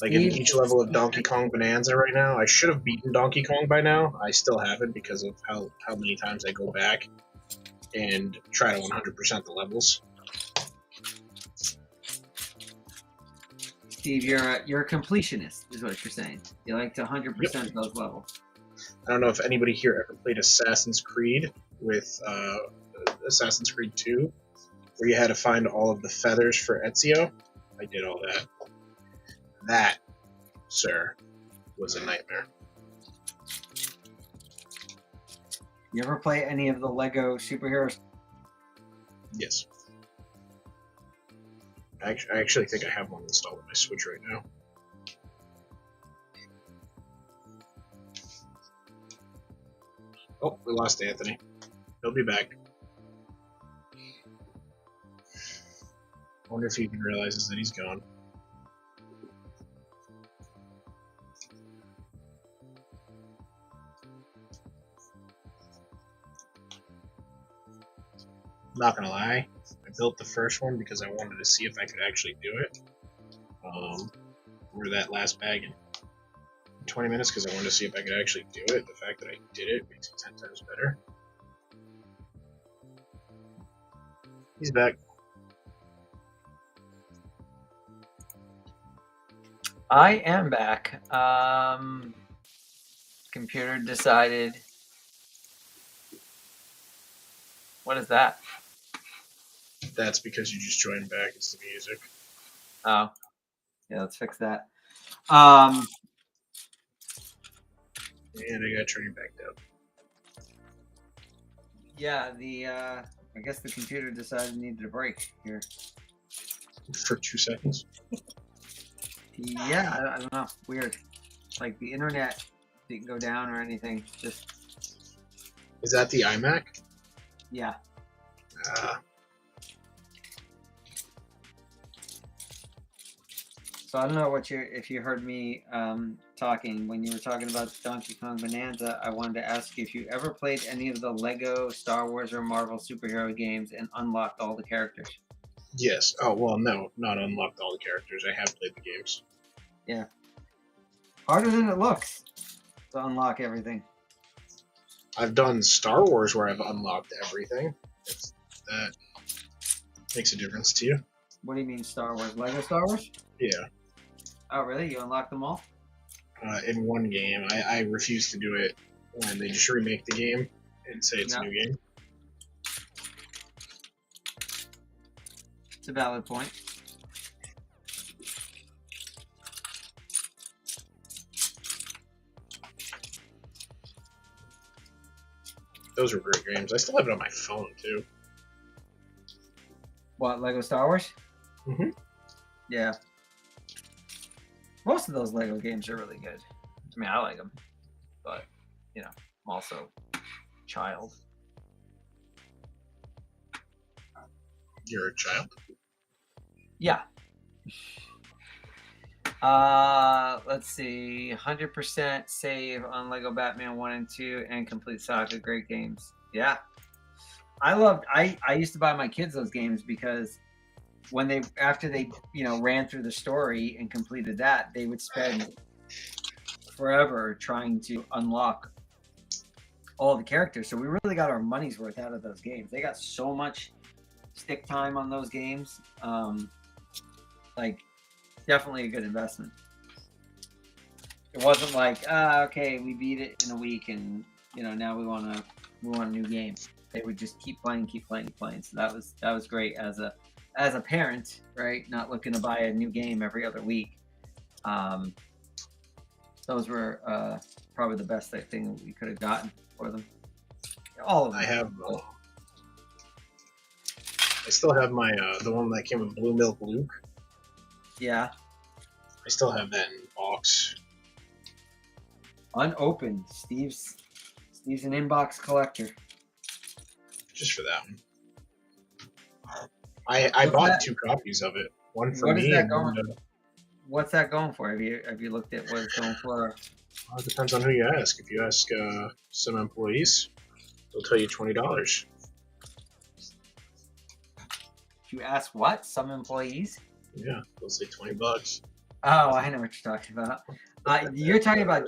like in each level of Donkey Kong Bonanza right now, I should have beaten Donkey Kong by now. I still haven't because of how many times I go back and try to 100% the levels. Steve, you're a completionist, is what you're saying. You like to 100% those levels. I don't know if anybody here ever played Assassin's Creed with Assassin's Creed 2, where you had to find all of the feathers for Ezio. I did all that. That, sir, was a nightmare. You ever play any of the Lego superheroes? Yes. I actually think I have one installed on my Switch right now. Oh, we lost Anthony. He'll be back. I wonder if he even realizes that he's gone. not gonna lie, I built the first one because I wanted to see if I could actually do it. Or that last bag in 20 minutes because I wanted to see if I could actually do it. The fact that I did it makes it 10 times better. He's back. I am back. Computer decided. What is that? That's because you just joined back. It's the music. Oh, yeah. Let's fix that. And I got turning back down. Yeah. I guess the computer decided it needed a break here. For 2 seconds. Yeah, I don't know. Weird. Like the internet didn't go down or anything. Just Is that the iMac? yeah. So I don't know if you heard me talking when you were talking about Donkey Kong Bonanza. I wanted to ask you if you ever played any of the Lego, Star Wars, or Marvel superhero games and unlocked all the characters. Yes. Oh, well, no. Not unlocked all the characters. I have played the games. Yeah. Harder than it looks to unlock everything. I've done Star Wars where I've unlocked everything. If that makes a difference to you. What do you mean Star Wars? Lego Star Wars? Yeah. Oh, really? You unlocked them all? In one game. I refuse to do it when they just remake the game and say it's a new game. It's a valid point. Those were great games. I still have it on my phone, too. What, Lego Star Wars? Mm-hmm. Yeah. Most of those Lego games are really good. I mean, I like them. But, you know, I'm also a child. You're a child? Yeah. Let's see. 100% save on Lego Batman 1 and 2 and Complete Saga. Great games. Yeah. I used to buy my kids those games because after they ran through the story and completed that, they would spend forever trying to unlock all the characters. So we really got our money's worth out of those games. They got so much stick time on those games. Like, definitely a good investment. It wasn't like, okay, we beat it in a week and now we want a new game. They would just keep playing. So that was great as a parent, right? Not looking to buy a new game every other week. Those were probably the best thing we could have gotten for them. All of them. I still have my the one that came with Blue Milk Luke. Yeah. I still have that in box. Unopened. Steve's an inbox collector. Just for that one. I bought 2 copies of it. One for me and one to... What's that going for? Have you looked at what it's going for? It depends on who you ask. If you ask some employees, they'll tell you $20. If you ask what? Some employees? Yeah, they'll say $20. Oh, I know what you're talking about. You're talking about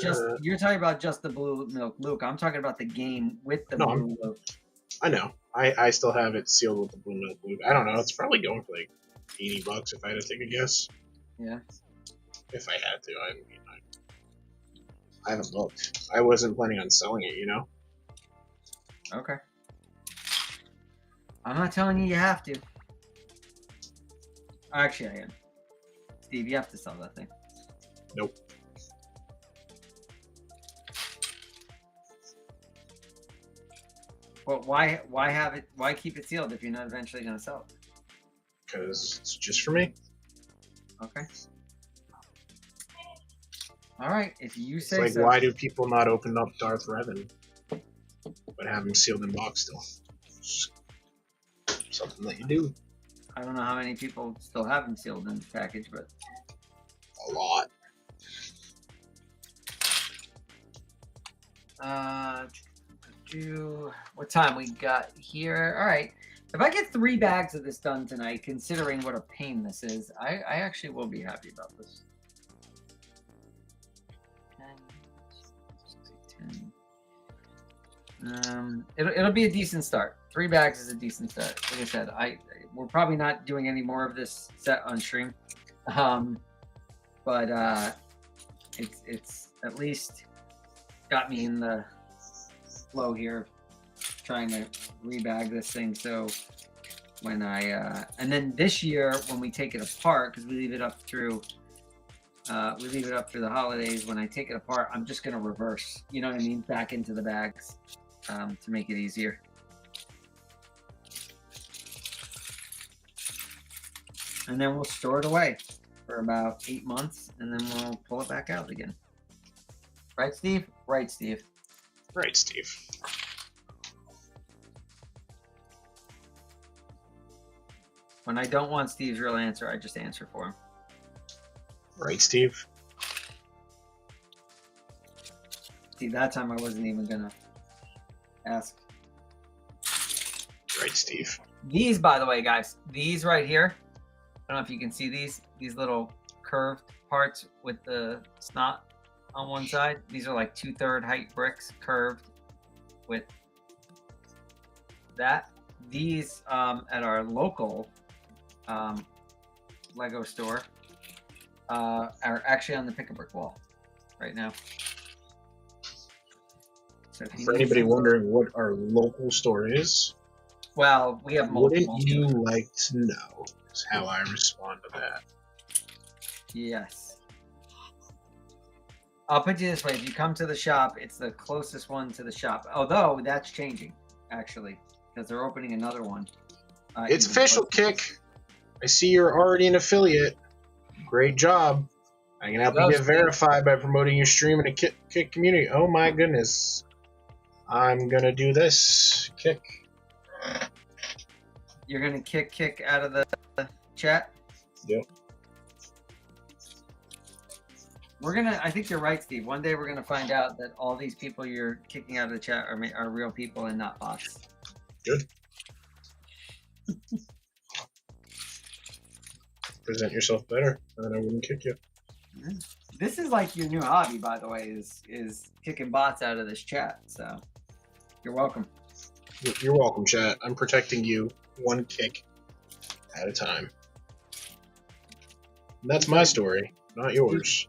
just the Blue Milk Luke. I'm talking about the game with the Blue Luke. I know. I still have it sealed with the Blue Milk Luke. I don't know. It's probably going for like $80 if I had to take a guess. Yeah. If I had to, I haven't looked. I wasn't planning on selling it, Okay. I'm not telling you have to. Actually, I am. Steve, you have to sell that thing. Nope. Well, why have it? Why keep it sealed if you're not eventually going to sell it? Because it's just for me. Okay. All right, if you say it's like, so. why do people not open up Darth Revan, but have him sealed in box still? It's something that you do. I don't know how many people still have them sealed in the package, but a lot. What time we got here? All right. If I get 3 bags of this done tonight, considering what a pain this is, I actually will be happy about this. 10. It'll be a decent start. 3 bags is a decent start. Like I said, we're probably not doing any more of this set on stream, but it's at least got me in the flow here, trying to rebag this thing. So when and then this year when we take it apart, because we leave it up through the holidays, when I take it apart, I'm just gonna reverse, you know what I mean, back into the bags, to make it easier. And then we'll store it away for about 8 months, and then we'll pull it back out again. Right, Steve? Right, Steve. Right, Steve. When I don't want Steve's real answer, I just answer for him. Right, Steve. See, that time I wasn't even gonna ask. Right, Steve. These, by the way, guys, these right here, I don't know if you can see these little curved parts with the snot on one side. These are like 2/3 height bricks curved with that. These at our local Lego store are actually on the pick-a-brick wall right now. So for anybody wondering what our local store is, well, we have multiple. Wouldn't you like to know? Is how I respond to that. Yes. I'll put you this way: if you come to the shop, it's the closest one to the shop. Although that's changing, actually, because they're opening another one. It's official, Kick. I see you're already an affiliate. Great job. I can help you get verified by promoting your stream in a Kick community. Oh my goodness. I'm gonna do this. Kick. You're gonna kick out of the chat? Yep. I think you're right, Steve. One day we're gonna find out that all these people you're kicking out of the chat are real people and not bots. Good. Present yourself better, and then I wouldn't kick you. This is like your new hobby, by the way, is kicking bots out of this chat. So you're welcome. You're welcome, chat. I'm protecting you one kick at a time. And that's my story, not yours.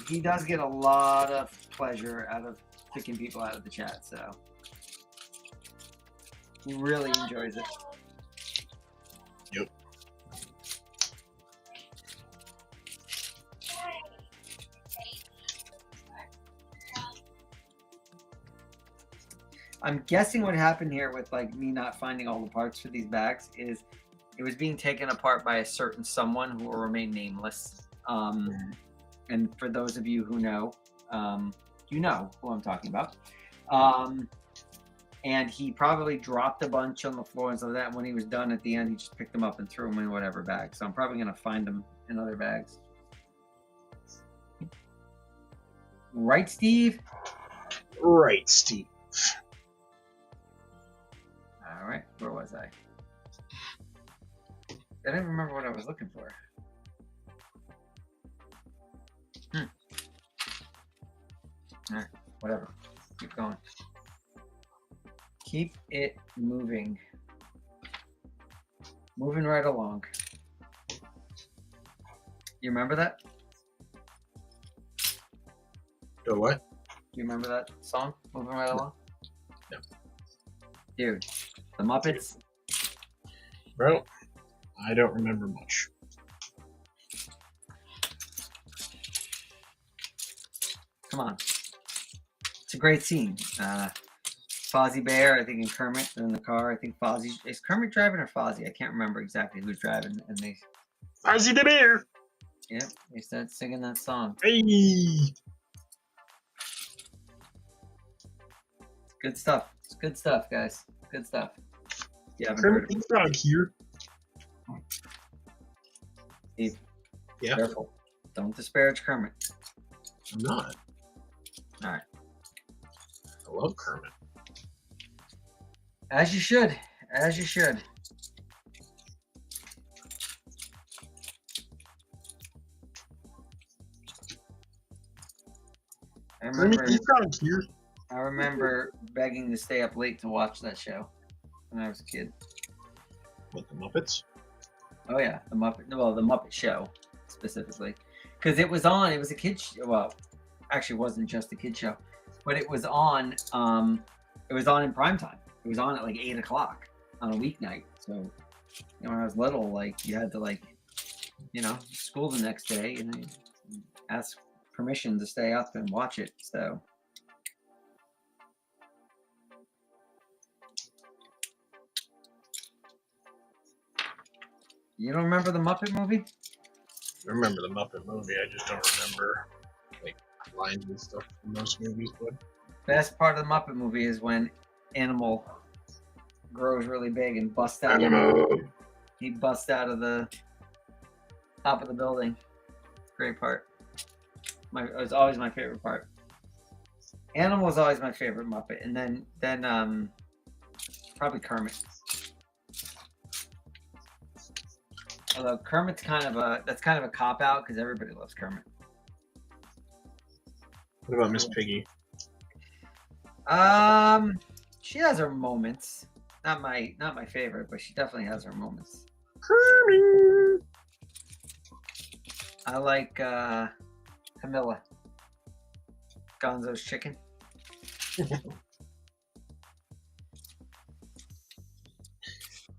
He does get a lot of pleasure out of kicking people out of the chat, so he really enjoys it. Yep. I'm guessing what happened here with like me not finding all the parts for these bags is it was being taken apart by a certain someone who will remain nameless. And for those of you who know, you know who I'm talking about. And he probably dropped a bunch on the floor and stuff like that. And when he was done at the end, he just picked them up and threw them in whatever bag. So I'm probably going to find them in other bags. Right, Steve? Right, Steve. All right, where was I? I didn't remember what I was looking for. All right, whatever. Keep going. Keep it moving. Moving right along. You remember that? Do what? Do you remember that song? Moving right along? No. Dude, the Muppets. Bro, I don't remember much. Come on. It's a great scene. Fozzie Bear, I think, and Kermit in the car. I think Fozzie is Kermit driving or Fozzie? I can't remember exactly who's driving. And they Fozzie the Bear. Yep, they start singing that song. Hey. Good stuff. It's good stuff, guys. Good stuff. You haven't Kermit heard of it. the Frog here. Steve, Yeah. careful. Don't disparage Kermit. I'm not. All right. I love Kermit. As you should. As you should. I remember. He's kind of cute. I remember begging to stay up late to watch that show when I was a kid. What, the Muppets? Oh yeah, the Muppet Show specifically, because it was on. It was a kids. Well, actually, it wasn't just a kid show, but it was on. It was on in prime time. It was on at like 8 o'clock on a weeknight. So, when I was little, like you had to school the next day and ask permission to stay up and watch it. So. You don't remember the Muppet movie? I remember the Muppet movie. I just don't remember like lines and stuff from those movies. But Best part of the Muppet movie is when Animal grows really big and busts out. He busts out of the top of the building. Great part. It was always my favorite part. Animal was always my favorite Muppet, and then probably Kermit. Although Kermit's kind of a cop out because everybody loves Kermit. What about Miss Piggy? She has her moments. Not my favorite, but she definitely has her moments. Kermit. I like Camilla. Gonzo's chicken.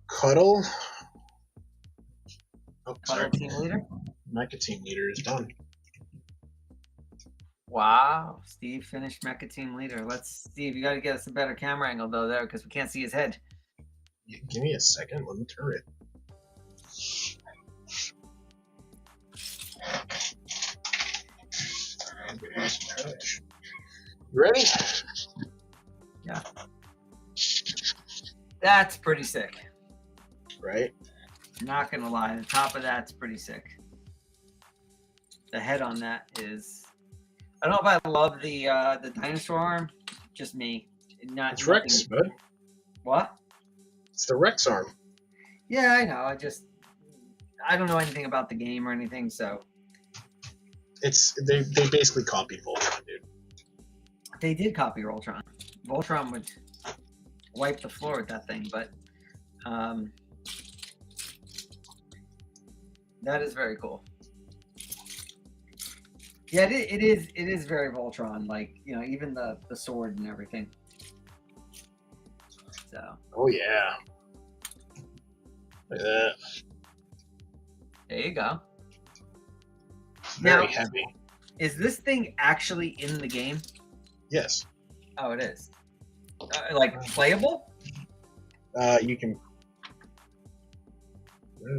Cuddle. Oh, sorry. Cuddle team leader. Mecha team leader is done. Wow, Steve finished Mecha team leader. Steve, you got to get us a better camera angle though there because we can't see his head. Give me a second. Let me turn it. You ready? Yeah. That's pretty sick. Right. Not gonna lie, the top of that's pretty sick. The head on that is. I don't know if I love the dinosaur arm. Just me. It's Rex, bud. What? It's the Rex arm. Yeah, I know. I don't know anything about the game or anything, so. They basically copied Voltron, dude. They did copy Voltron. Voltron would wipe the floor with that thing, but that is very cool. Yeah, it is very Voltron, like, even the sword and everything. So. Oh yeah. Look at that. There you go. Very Now, heavy. Is this thing actually in the game? Yes. Oh, it is. Like playable? You can.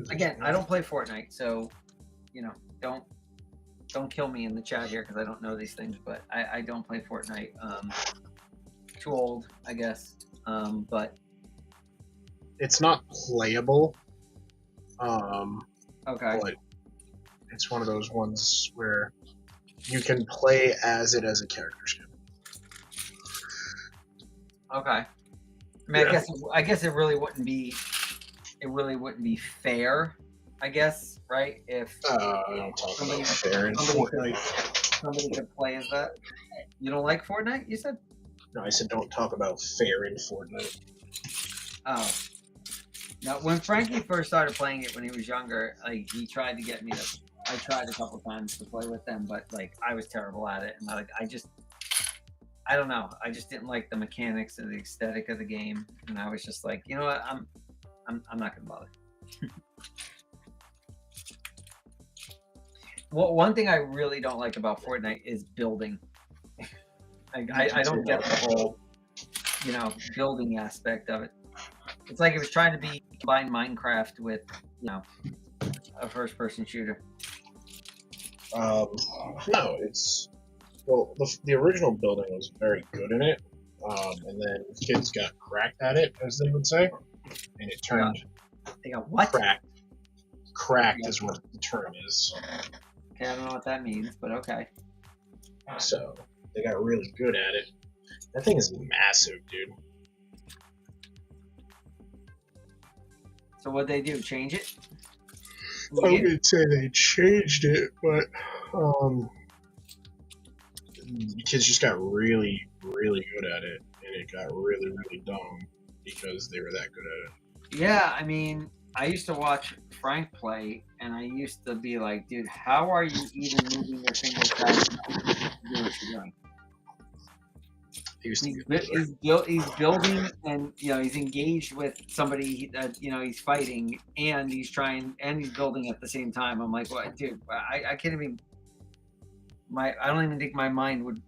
Again, I don't play Fortnite, so don't kill me in the chat here because I don't know these things. But I don't play Fortnite. Too old, I guess. But it's not playable. Okay. But it's one of those ones where you can play as it as a character skin. Okay. I mean, yeah. I guess it really wouldn't be fair, I guess, right? If I don't talk about fair in Fortnite. Somebody could play as that. You don't like Fortnite, you said? No, I said don't talk about fair in Fortnite. Oh. Now, when Frankie first started playing it when he was younger, like he tried to get me to. I tried a couple times to play with them, but like I was terrible at it, and I don't know. I just didn't like the mechanics or the aesthetic of the game, and I was just like, you know what, I'm not gonna bother. Well, one thing I really don't like about Fortnite is building. I don't get the whole, building aspect of it. It's like it was trying to combine Minecraft with, a first-person shooter. No, the original building was very good in it, and then kids got cracked at it, as they would say, and it turned. They got what? Cracked. Cracked is what the term is. Okay, I don't know what that means, but okay. So they got really good at it. That thing is massive, dude. So what'd they do? Change it? I wouldn't say they changed it, but the kids just got really, really good at it, and it got really, really dumb because they were that good at it. Yeah, I mean, I used to watch Frank play, and I used to be like, dude, how are you even moving your fingers fast enough to do what you're doing? It used to He's, be he's building, and he's engaged with somebody that he's fighting, and he's trying, and he's building at the same time. I'm like, what, dude? I can't even. I don't even think my mind would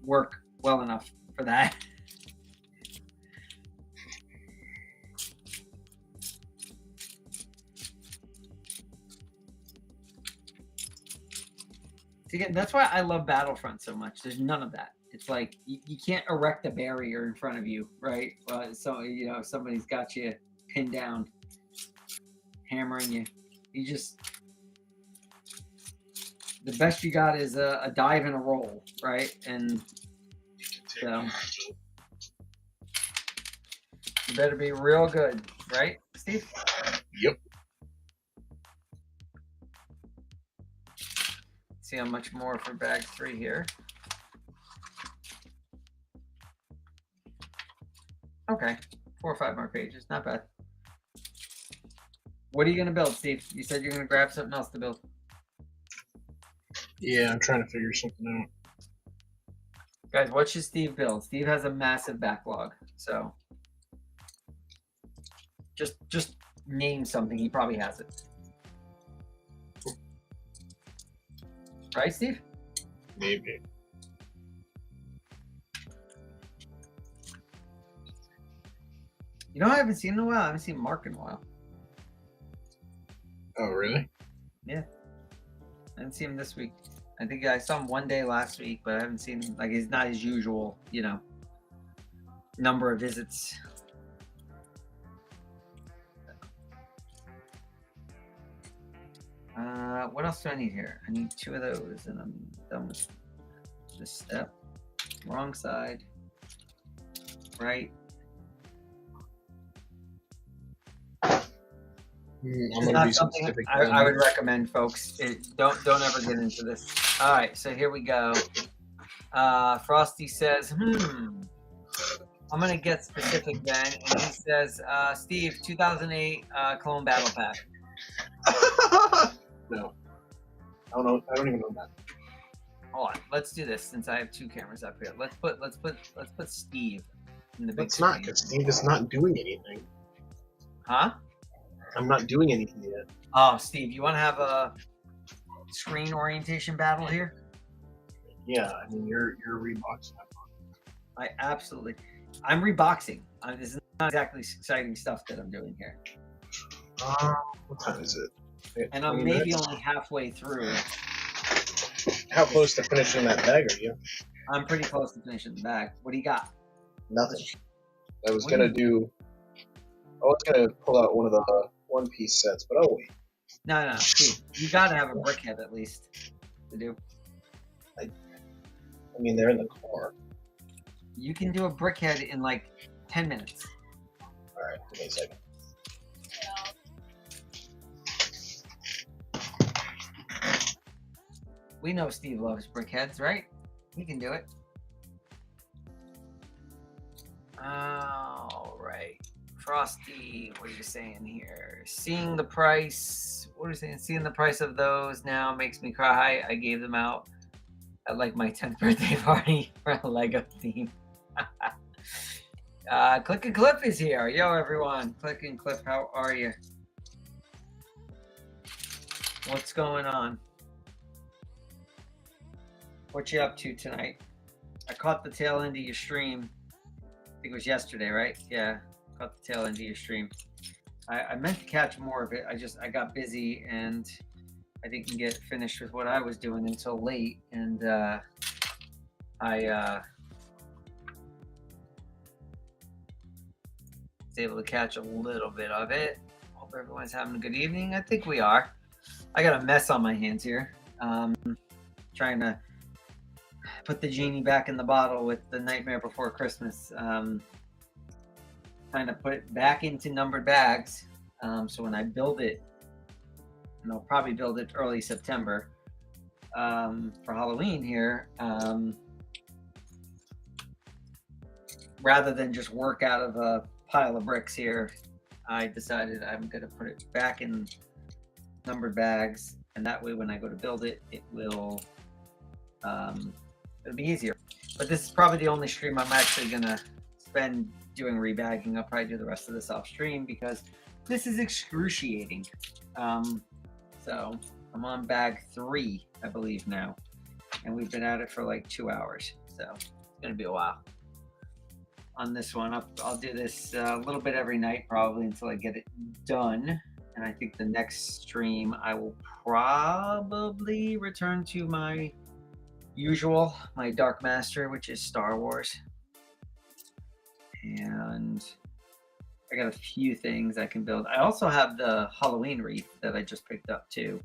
work well enough for that. Again, that's why I love Battlefront so much. There's none of that. It's like you can't erect a barrier in front of you, right? So somebody's got you pinned down, hammering you. You just the best you got is a dive and a roll, right? And so you better be real good, right, Steve? Yep. See how much more for bag 3 here. Okay, 4 or 5 more pages, not bad. What are you gonna build, Steve? You said you're gonna grab something else to build. Yeah, I'm trying to figure something out. Guys, what should Steve build? Steve has a massive backlog, so just name something. He probably has it. Right, Steve? Maybe. I haven't seen him in a while. I haven't seen Mark in a while. Oh, really? Yeah. I didn't see him this week. I think I saw him one day last week, but I haven't seen him. Like, he's not his usual, number of visits. What else do I need here? I need 2 of those, and I'm done with this step. Wrong side. Right. I'm gonna be specific. I would recommend, folks. Don't ever get into this. All right, so here we go. Frosty says, I'm gonna get specific then, and he says, Steve, 2008 Clone Battle Pack. No, I don't know. I don't even know that. Hold on, let's do this since I have 2 cameras up here. Let's put Steve in the big It's not, because Steve is not doing anything. Huh? I'm not doing anything yet. Oh, Steve, you want to have a screen orientation battle here? Yeah, I mean, you're reboxing. I'm reboxing. This is not exactly exciting stuff that I'm doing here. What time is it? And I'm maybe only halfway through. How close to finishing that bag are you? I'm pretty close to finishing the bag. What do you got? Nothing. I was gonna pull out one of the one-piece sets, but I'll wait. No, Steve, you gotta have a brickhead at least to do. I mean, they're in the car. You can do a brickhead in like 10 minutes. All right, give me a second. We know Steve loves brickheads, right? He can do it. All right. Frosty, what are you saying here? Seeing the price. What are you saying? Seeing the price of those now makes me cry. I gave them out at like my 10th birthday party for a Lego theme. Click and Clip is here. Yo, everyone. Click and Clip, how are you? What's going on? What you up to tonight? I caught the tail end of your stream. I think it was yesterday, right? Yeah, caught the tail end of your stream. I meant to catch more of it. I got busy, and I didn't get finished with what I was doing until late, and I was able to catch a little bit of it. Hope everyone's having a good evening. I think we are. I got a mess on my hands here. Trying to put the genie back in the bottle with the Nightmare Before Christmas. Trying to put it back into numbered bags. So when I build it, and I'll probably build it early September, for Halloween here, rather than just work out of a pile of bricks here, I decided I'm going to put it back in numbered bags, and that way when I go to build it, it'll be easier. But this is probably the only stream I'm actually going to spend doing rebagging. I'll probably do the rest of this off stream because this is excruciating. So I'm on bag 3, I believe now, and we've been at it for like 2 hours, so it's going to be a while. On this one, I'll do this a little bit every night probably until I get it done. And I think the next stream I will probably return to my usual, my Dark Master, which is Star Wars. And I got a few things I can build. I also have the Halloween wreath that I just picked up too,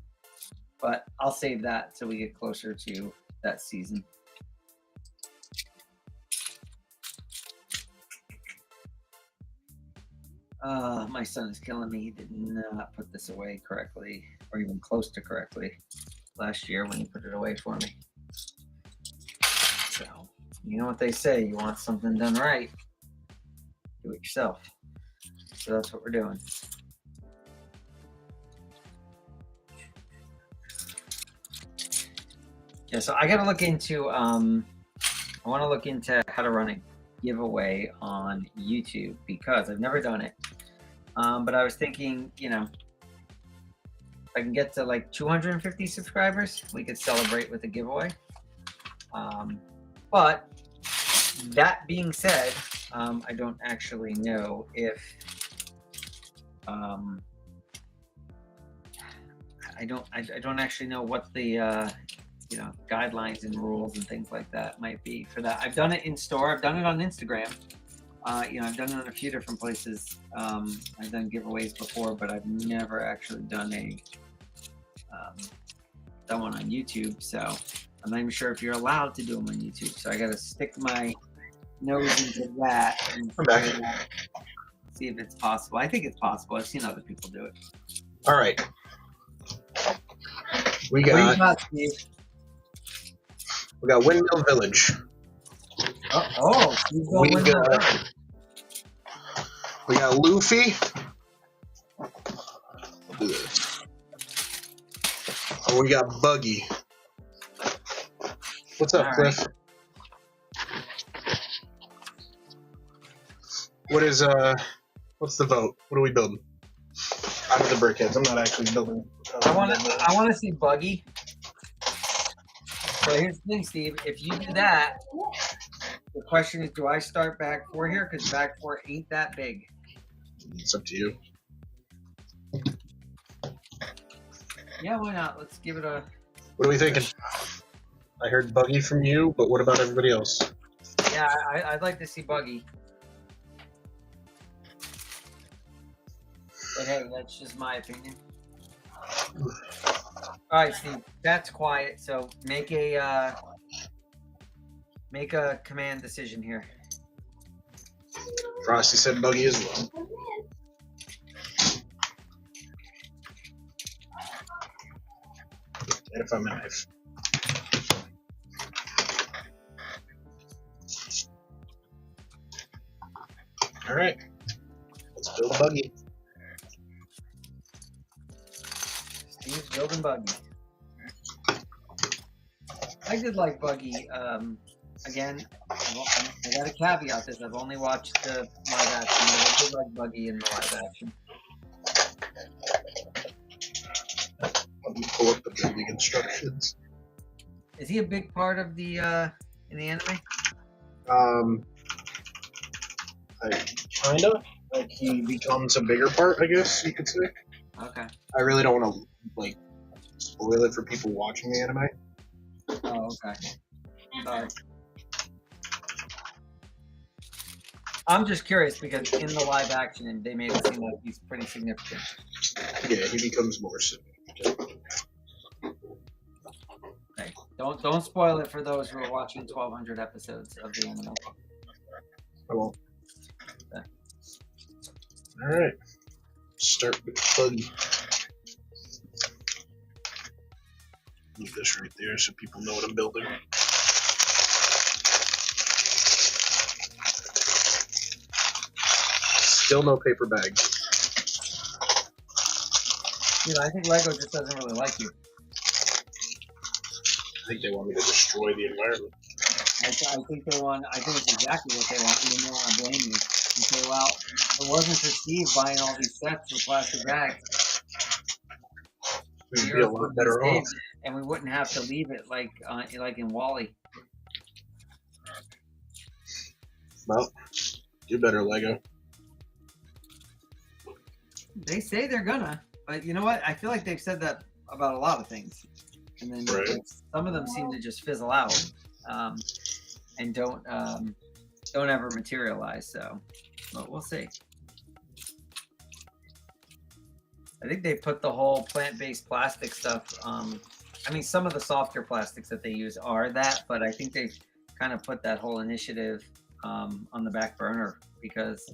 but I'll save that till we get closer to that season. My son is killing me. He did not put this away correctly, or even close to correctly, last year when he put it away for me. So, you know what they say, you want something done right, do it yourself. So that's what we're doing. Yeah, so I gotta look into, I wanna look into how to run a giveaway on YouTube because I've never done it. But I was thinking, you know, if I can get to like 250 subscribers, we could celebrate with a giveaway. But that being said, I don't actually know if I don't actually know what the you know, guidelines and rules and things like that might be for that. I've done it in store. I've done it on Instagram. You know, I've done it on a few different places. I've done giveaways before, but I've never actually done one on YouTube. So I'm not even sure if you're allowed to do them on YouTube. So I got to stick my nose into that and see if it's possible. I think it's possible. I've seen other people do it. All right. We What do you got got, Steve? we got Windmill Village. Steve's going Windmill Village. We got Luffy. Look at this. And we got Buggy. What's up, Cliff? Right. What's the vote? What are we building? I'm with the brickheads. I'm not actually building. I want to see Buggy. So here's the thing, Steve. If you do that, the question is, do I start bag 4 here? Because bag 4 ain't that big. It's up to you. Yeah, why not? Let's give it a... What are we thinking? I heard Buggy from you, but what about everybody else? Yeah, I'd like to see Buggy. But hey, that's just my opinion. All right, Steve, that's quiet. So make a command decision here. Frosty said Buggy as well. And if I'm a knife. All right, let's build Buggy. Steve's building Buggy. I did like Buggy. Again, I got to caveat this. I've only watched the live action, but I did like Buggy in the live action. Let me pull up the building instructions. Is he a big part of the in the anime? Kinda. Like he becomes a bigger part, I guess you could say. Okay. I really don't want to like spoil it for people watching the anime. Oh, okay. Sorry. I'm just curious because in the live action, they made it seem like he's pretty significant. Yeah, he becomes more significant. Okay. Don't spoil it for those who are watching 1,200 episodes of the anime. I won't. Okay. All right. Start with Buggy. Move this right there so people know what I'm building. Still no paper bags. You know, I think Lego just doesn't really like you. I think they want me to destroy the environment. I think they want. I think it's exactly what they want. And they want to blame you and say, "Well, it wasn't for Steve buying all these sets with plastic bags. We'd The be a Earth lot would be better off. saved, and we wouldn't have to leave it like in Wall-E." Well, do better, Lego. They say they're gonna, but you know what? I feel like they've said that about a lot of things, and then Right. like, some of them seem to just fizzle out, and don't ever materialize. So, but we'll see. I think they put the whole plant-based plastic stuff. I mean, some of the softer plastics that they use are that, but I think they've kind of put that whole initiative on the back burner because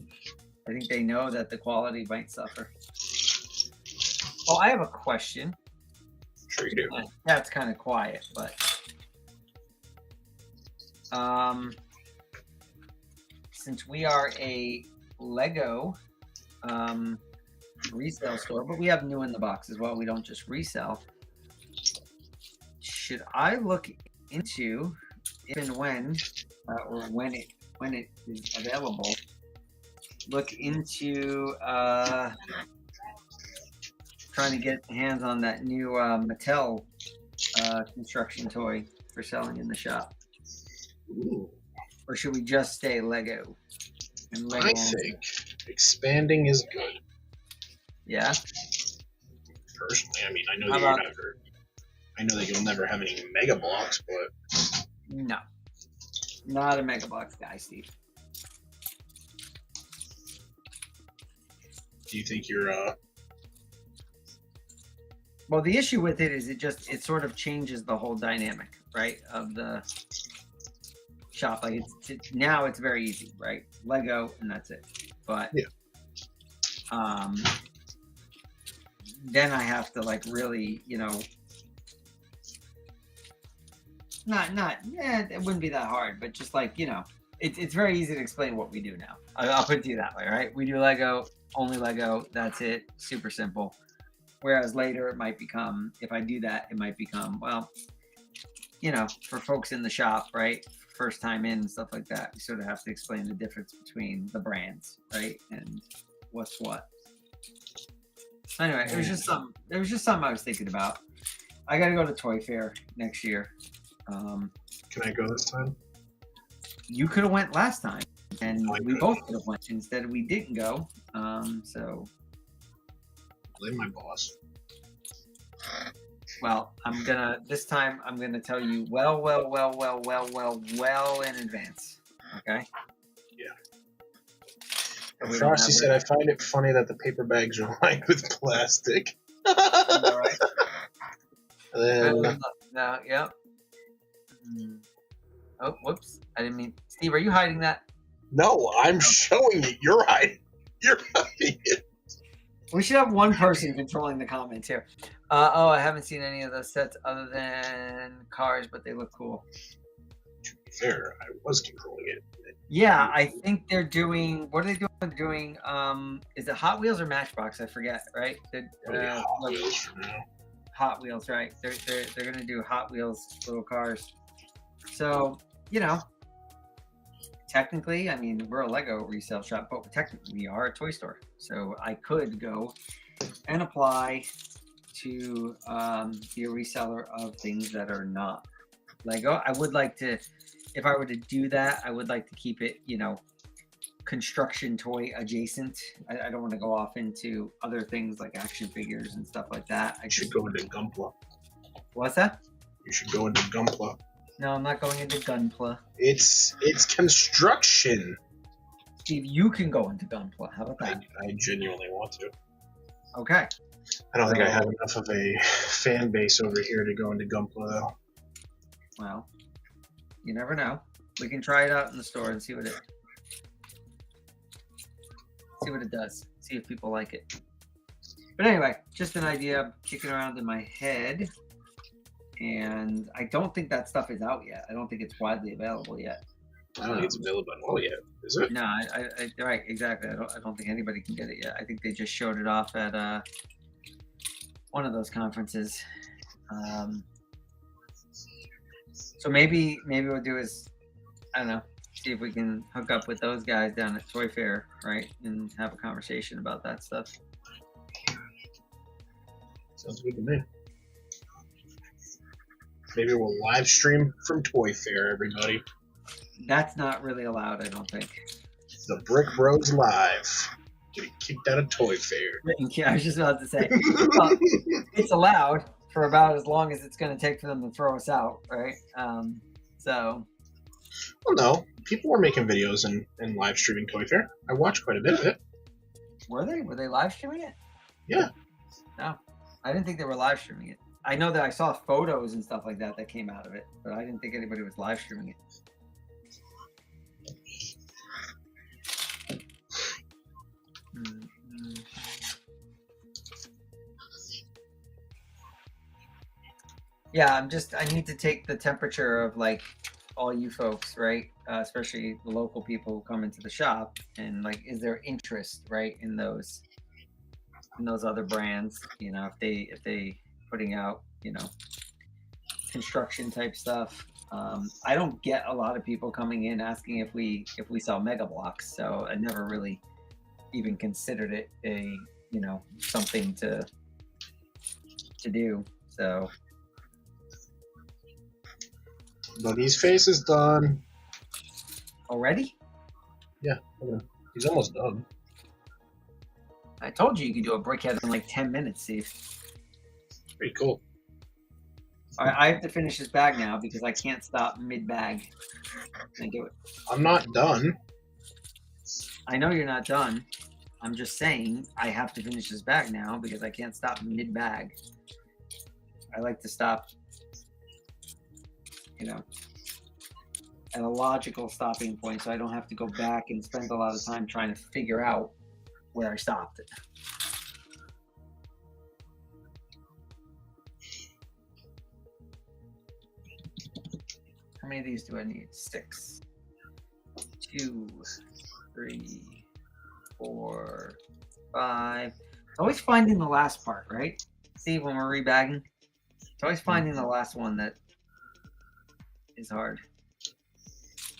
I think they know that the quality might suffer. Oh, I have a question. Sure you do. That's kind of quiet, but since we are a Lego resale store, but we have new in the box as well. We don't just resell. Should I look into if and when, or when it is available? Look into trying to get hands on that new Mattel construction toy for selling in the shop. Ooh. Or should we just stay Lego? And Lego I think expanding is good. Yeah. Personally, I mean, I know How that you're about- never. I know that you'll never have any mega blocks, but No. Not a Mega Box guy, Steve. do you think you're Well, the issue with it is it sort of changes the whole dynamic, right, of the shop. Like now it's very easy, right? Lego and that's it. But yeah. Then I have to like really, it wouldn't be that hard, but just like, it's very easy to explain what we do now. I'll put it to you that way, right? We do Lego, only Lego, that's it, super simple. Whereas later it might become, if I do that, it might become, well, for folks in the shop, right? First time in and stuff like that, we sort of have to explain the difference between the brands, right? And what's what. Anyway, it was just something I was thinking about. I got to go to Toy Fair next year. Can I go this time? You could have went last time, and No, I we couldn't. both could have went. Instead, we didn't go. So, Blame my boss. well, this time I'm gonna tell you well in advance. Okay. Yeah. So we don't Frosty have said, "I find it funny that the paper bags are lined with plastic." All right. And then, No. Yep. Oh, whoops! I didn't mean. Steve, are you hiding that? no, I'm showing it. You're hiding. You're hiding it. We should have one person controlling the comments here. I haven't seen any of those sets other than cars, but they look cool. To be fair, I was controlling it. Yeah, I think they're doing. What are they doing? They're doing. Is it Hot Wheels or Matchbox? I forget. Right? Hot Wheels for now. Hot Wheels, right? They're gonna do Hot Wheels little cars. So technically, I mean, we're a Lego resale shop, but technically we are a toy store. So I could go and apply to be a reseller of things that are not Lego. I would like to, if I were to do that, I would like to keep it, construction toy adjacent. I don't want to go off into other things like action figures and stuff like that. I You should go into Gunpla. What's that? You should go into Gunpla. No, I'm not going into Gunpla. It's construction. Steve, you can go into Gunpla. How about that? I genuinely want to. Okay. I don't think I have enough of a fan base over here to go into Gunpla, though. Well, you never know. We can try it out in the store and see what it does. See if people like it. But anyway, just an idea kicking around in my head. and I don't think that stuff is out yet. I don't think it's widely available yet. I don't think it's available at all yet, is it? No, right, exactly. I don't think anybody can get it yet. I think they just showed it off at one of those conferences. So maybe what we'll do is, I don't know, see if we can hook up with those guys down at Toy Fair, right, and have a conversation about that stuff. Sounds good to me. Maybe we'll live stream from Toy Fair, everybody. That's not really allowed, I don't think. The Brick Bros Live. Getting kicked out of Toy Fair. Yeah, I was just about to say, well, it's allowed for about as long as it's going to take for them to throw us out, right? So. Well, no. People were making videos and live streaming Toy Fair. I watched quite a bit of it. Were they? Were they live streaming it? Yeah. No, I didn't think they were live streaming it. I know that I saw photos and stuff like that came out of it, but I didn't think anybody was live streaming it. Yeah, I need to take the temperature of like all you folks, right? Especially the local people who come into the shop, and like, is there interest, right, in those other brands? You know, if they putting out, you know, construction type stuff. I don't get a lot of people coming in asking if we sell mega blocks, so I never really even considered it a, you know, something to do. So Buggy's face is done. already? Yeah, he's almost done. I told you could do a brickhead in like 10 minutes, Steve. Pretty cool. I have to finish this bag now because I can't stop mid-bag and do it. I'm not done. I know you're not done. I'm just saying I have to finish this bag now because I can't stop mid-bag. I like to stop, you know, at a logical stopping point so I don't have to go back and spend a lot of time trying to figure out where I stopped it. How many of these do I need? 6, 2, 3, 4, 5. It's always finding the last part, right? See, when we're rebagging, it's always finding the last one that is hard.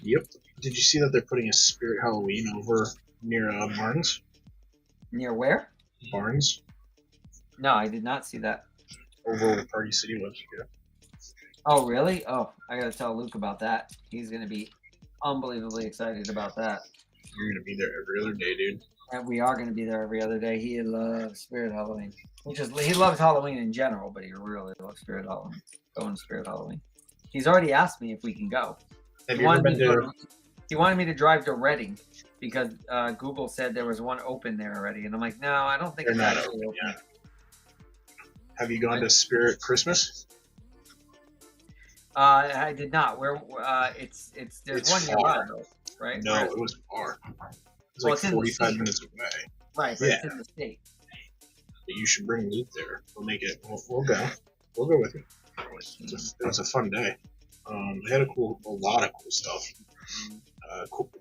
Yep. Did you see that they're putting a Spirit Halloween over near Barnes? Near where? Barnes. No, I did not see that. Over where Party City was. Yeah. Oh, really? Oh, I gotta tell Luke about that. He's gonna be unbelievably excited about that. You're gonna be there every other day, dude. And we are gonna be there every other day. He loves Spirit Halloween. He loves Halloween in general, but he really loves Spirit Halloween. Going to Spirit Halloween. He's already asked me if we can go. Have you ever been to? He wanted me to drive to Reading because Google said there was one open there already, and I'm like, no, I don't think They're it's not actually open open. yet. Have you gone to Spirit Christmas? I did not. Where it's there's It's one far. nearby, right? No, Where- it was far. It was Well, like it's in the 45 state. minutes away. right, but yeah. it's in the state. But you should bring Luke there. We'll make it. We'll go. We'll go with you. It was a fun day. They had a lot of cool stuff.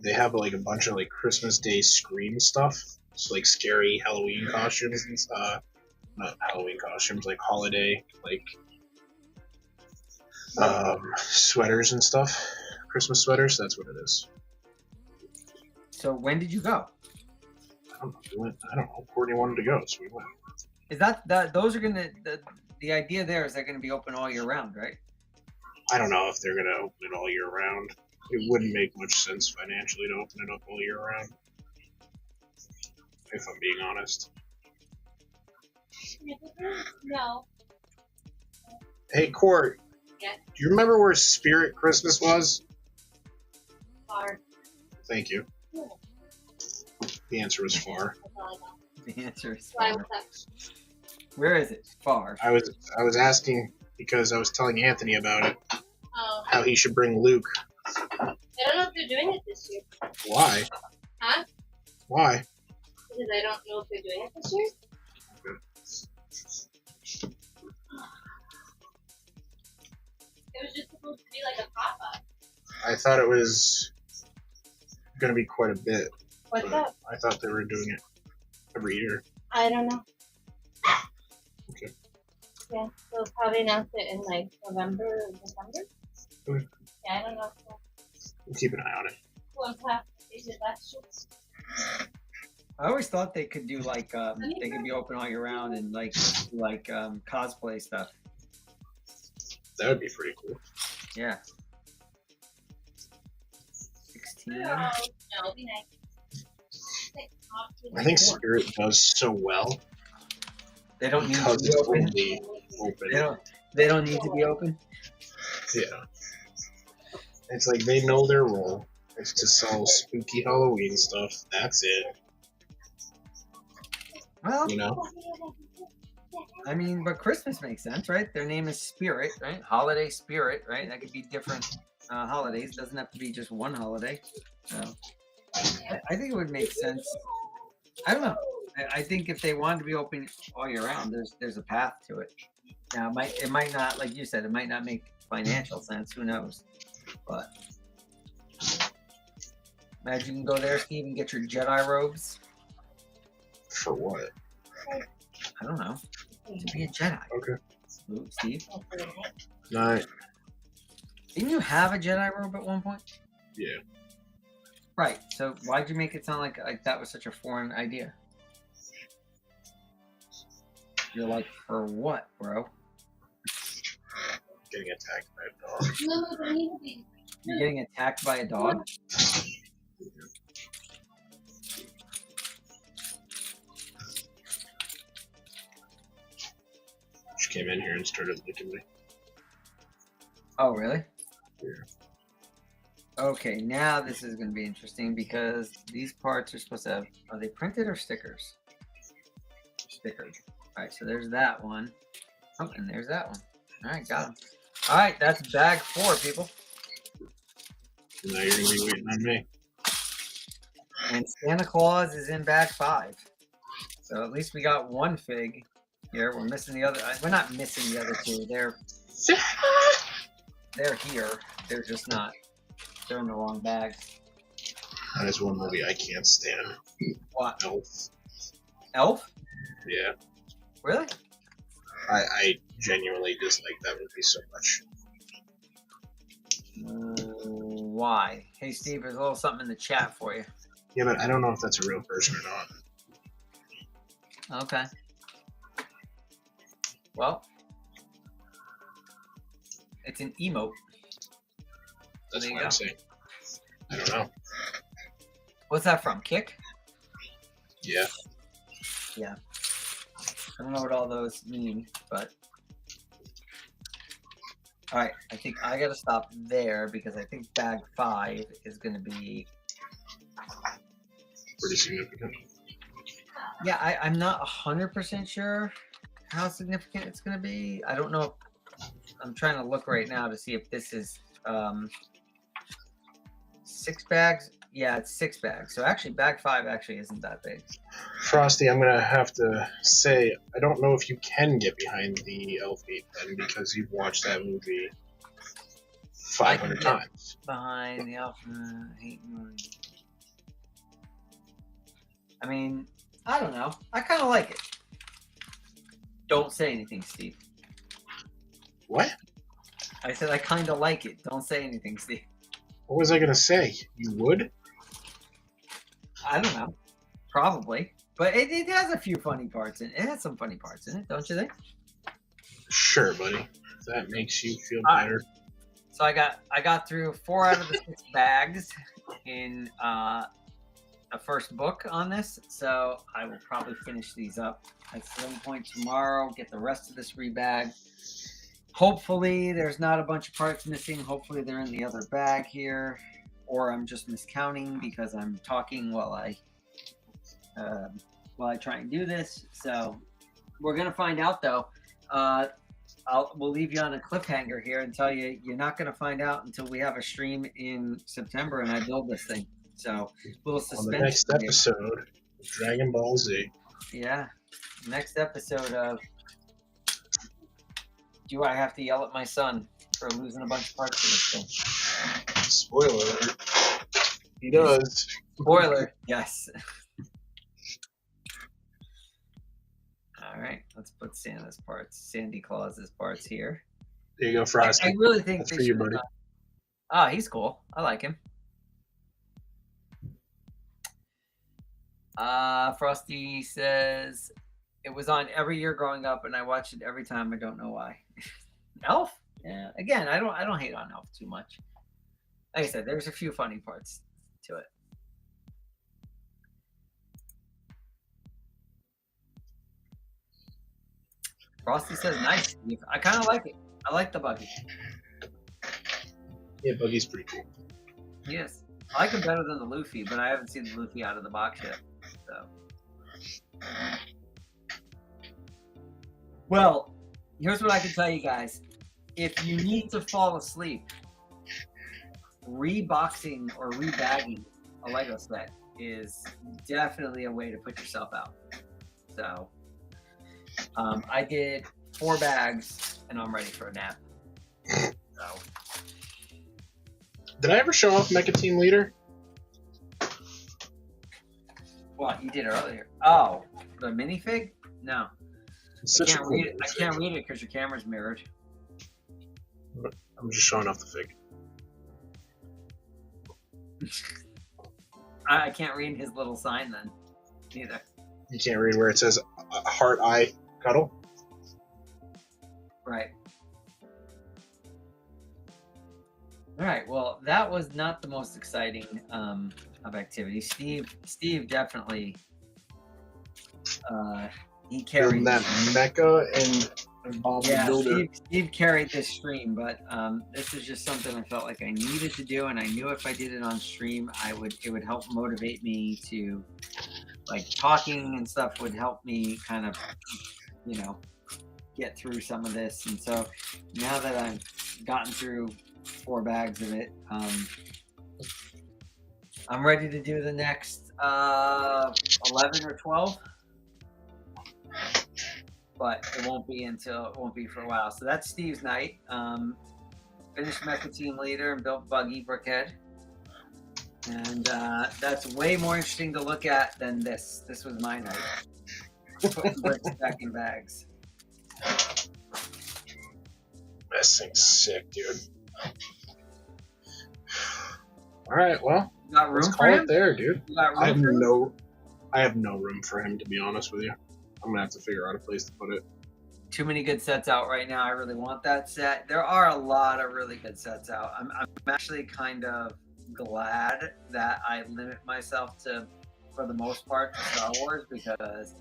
They have like a bunch of like Christmas Day Scream stuff. So like scary Halloween costumes and stuff. Not Halloween costumes, like holiday, like sweaters and stuff. Christmas sweaters. That's what it is. So when did you go? I don't know. Courtney wanted to go, so we went. Is that those are gonna the idea there is they're gonna be open all year round, right? I don't know if they're going to open it all year round. It wouldn't make much sense financially to open it up all year round, if I'm being honest. No. Hey, Court. Yeah. Do you remember where Spirit Christmas was? Far. Thank you. Yeah. The answer was far. That's all I know. The answer is Why far. was that? Where is it? Far. I was asking because I was telling Anthony about it, Oh. how he should bring Luke. I don't know if they're doing it this year. Why? Huh? Why? Because I don't know if they're doing it this year. It was just supposed to be like a pop-up. I thought it was going to be quite a bit. What's up? I thought they were doing it every year. I don't know. Okay. Yeah, they'll probably announce it in like November or December. Okay. Yeah, I don't know. We'll keep an eye on it. Well, perhaps they did last year. I always thought they could do like they could be open all year round and like cosplay stuff. That would be pretty cool. Yeah. 16. No, it'd be nice. I think Spirit does so well They don't need to because be it's open. only open. They don't need to be open. Yeah. It's like they know their role. It's to sell spooky Halloween stuff. That's it. Well, You know? I mean, but Christmas makes sense, right? Their name is Spirit, right? Holiday Spirit, right? That could be different holidays. Doesn't have to be just one holiday. So I think it would make sense. I don't know. I think if they wanted to be open all year round, there's a path to it. Now it might not, like you said, it might not make financial sense. Who knows? But imagine you can go there, Steve, and get your Jedi robes. For what? I don't know. To be a Jedi. Okay. Ooh, Steve, Night. didn't you have a Jedi robe at one point? Yeah. Right. So why'd you make it sound like that was such a foreign idea? You're like, for what, bro? Getting attacked by a dog. No, they need to be. You're getting attacked by a dog? She came in here and started licking me. Oh, really? Yeah. Okay, now this is going to be interesting because these parts are supposed to have, are they printed or stickers? Stickers. All right, so there's that one. Oh, and there's that one. All right, got them. All right, that's bag 4, people. Now you're going to be waiting on me. And Santa Claus is in bag 5. So at least we got one fig here. We're missing the other. We're not missing the other 2. They're here. They're just not. They're in the wrong bags. That is one movie I can't stand. What? Elf. Elf? Yeah. Really? I genuinely dislike that movie so much. Why? Hey, Steve, there's a little something in the chat for you. Yeah, but I don't know if that's a real person or not. Okay. Well, it's an emote. That's There you what go. I'm saying. I don't know. What's that from? Kick? Yeah. Yeah. I don't know what all those mean, but. Alright, I think I gotta stop there because I think bag 5 is gonna be. Pretty significant. Yeah, I'm not 100% sure how significant it's gonna be. I don't know. I'm trying to look right now to see if this is 6 bags. Yeah, it's 6 bags. So actually, bag 5 actually isn't that big. Frosty, I'm going to have to say, I don't know if you can get behind the Elf Meat then because you've watched that movie 500 times. Behind the alpha, I mean, I don't know. I kind of like it. Don't say anything, Steve. What? I said I kind of like it. Don't say anything, Steve. What was I going to say? You would? I don't know. Probably. But it has a few funny parts in it. It has some funny parts in it, don't you think? Sure, buddy. If that makes you feel better. So I got through 4 out of the 6 bags in a first book on this. So I will probably finish these up at some point tomorrow. Get the rest of this rebag. Hopefully there's not a bunch of parts missing. Hopefully they're in the other bag here. Or I'm just miscounting because I'm talking while I try and do this. So we're gonna find out though. We'll leave you on a cliffhanger here and tell you you're not gonna find out until we have a stream in September and I build this thing. So a little suspense. On the next episode of Dragon Ball Z. Yeah, next episode of Do I have to yell at my son for losing a bunch of parts of this thing? Spoiler alert. He does. Spoiler, yes. All right, let's put Sandy Claus's parts here. There you go, Frosty. I really think That's they for you, should. buddy. He's cool. I like him. Frosty says it was on every year growing up, and I watched it every time. I don't know why. Elf? Yeah. Again, I don't hate on Elf too much. Like I said, there's a few funny parts to it. Frosty says, "Nice, Steve. I kind of like it. I like the buggy. Yeah, Buggy's pretty cool. He is. I like him better than the Luffy, but I haven't seen the Luffy out of the box yet. So, well, here's what I can tell you guys: if you need to fall asleep, reboxing or rebagging a Lego set is definitely a way to put yourself out. So, I did 4 bags, and I'm ready for a nap. So. Did I ever show off Mecha Team Leader? What, you did earlier? Oh, the minifig? No. It's such I can't a cool read it. I minifig. can't read it because your camera's mirrored. I'm just showing off the fig. I can't read his little sign then, either. You can't read where it says heart eye cuddle. Right. All right. Well, that was not the most exciting of activities. Steve definitely he carried Building that mecha and Bob the Builder. Steve carried this stream, but this is just something I felt like I needed to do, and I knew if I did it on stream, it would help motivate me to, like, talking and stuff would help me kind of, get through some of this. And so now that I've gotten through 4 bags of it, I'm ready to do the next 11 or 12. But it won't be for a while. So that's Steve's night. Finished Mecha Team Leader and built Buggy Brickhead. And that's way more interesting to look at than this. This was my night. Putting bricks back in bags. This thing's sick, dude. All right, well, You got room let's for call him? it there, dude. You got room I have for him? I have no room for him, to be honest with you. I'm gonna have to figure out a place to put it. Too many good sets out right now. I really want that set. There are a lot of really good sets out. I'm actually kind of glad that I limit myself to, for the most part, to Star Wars, because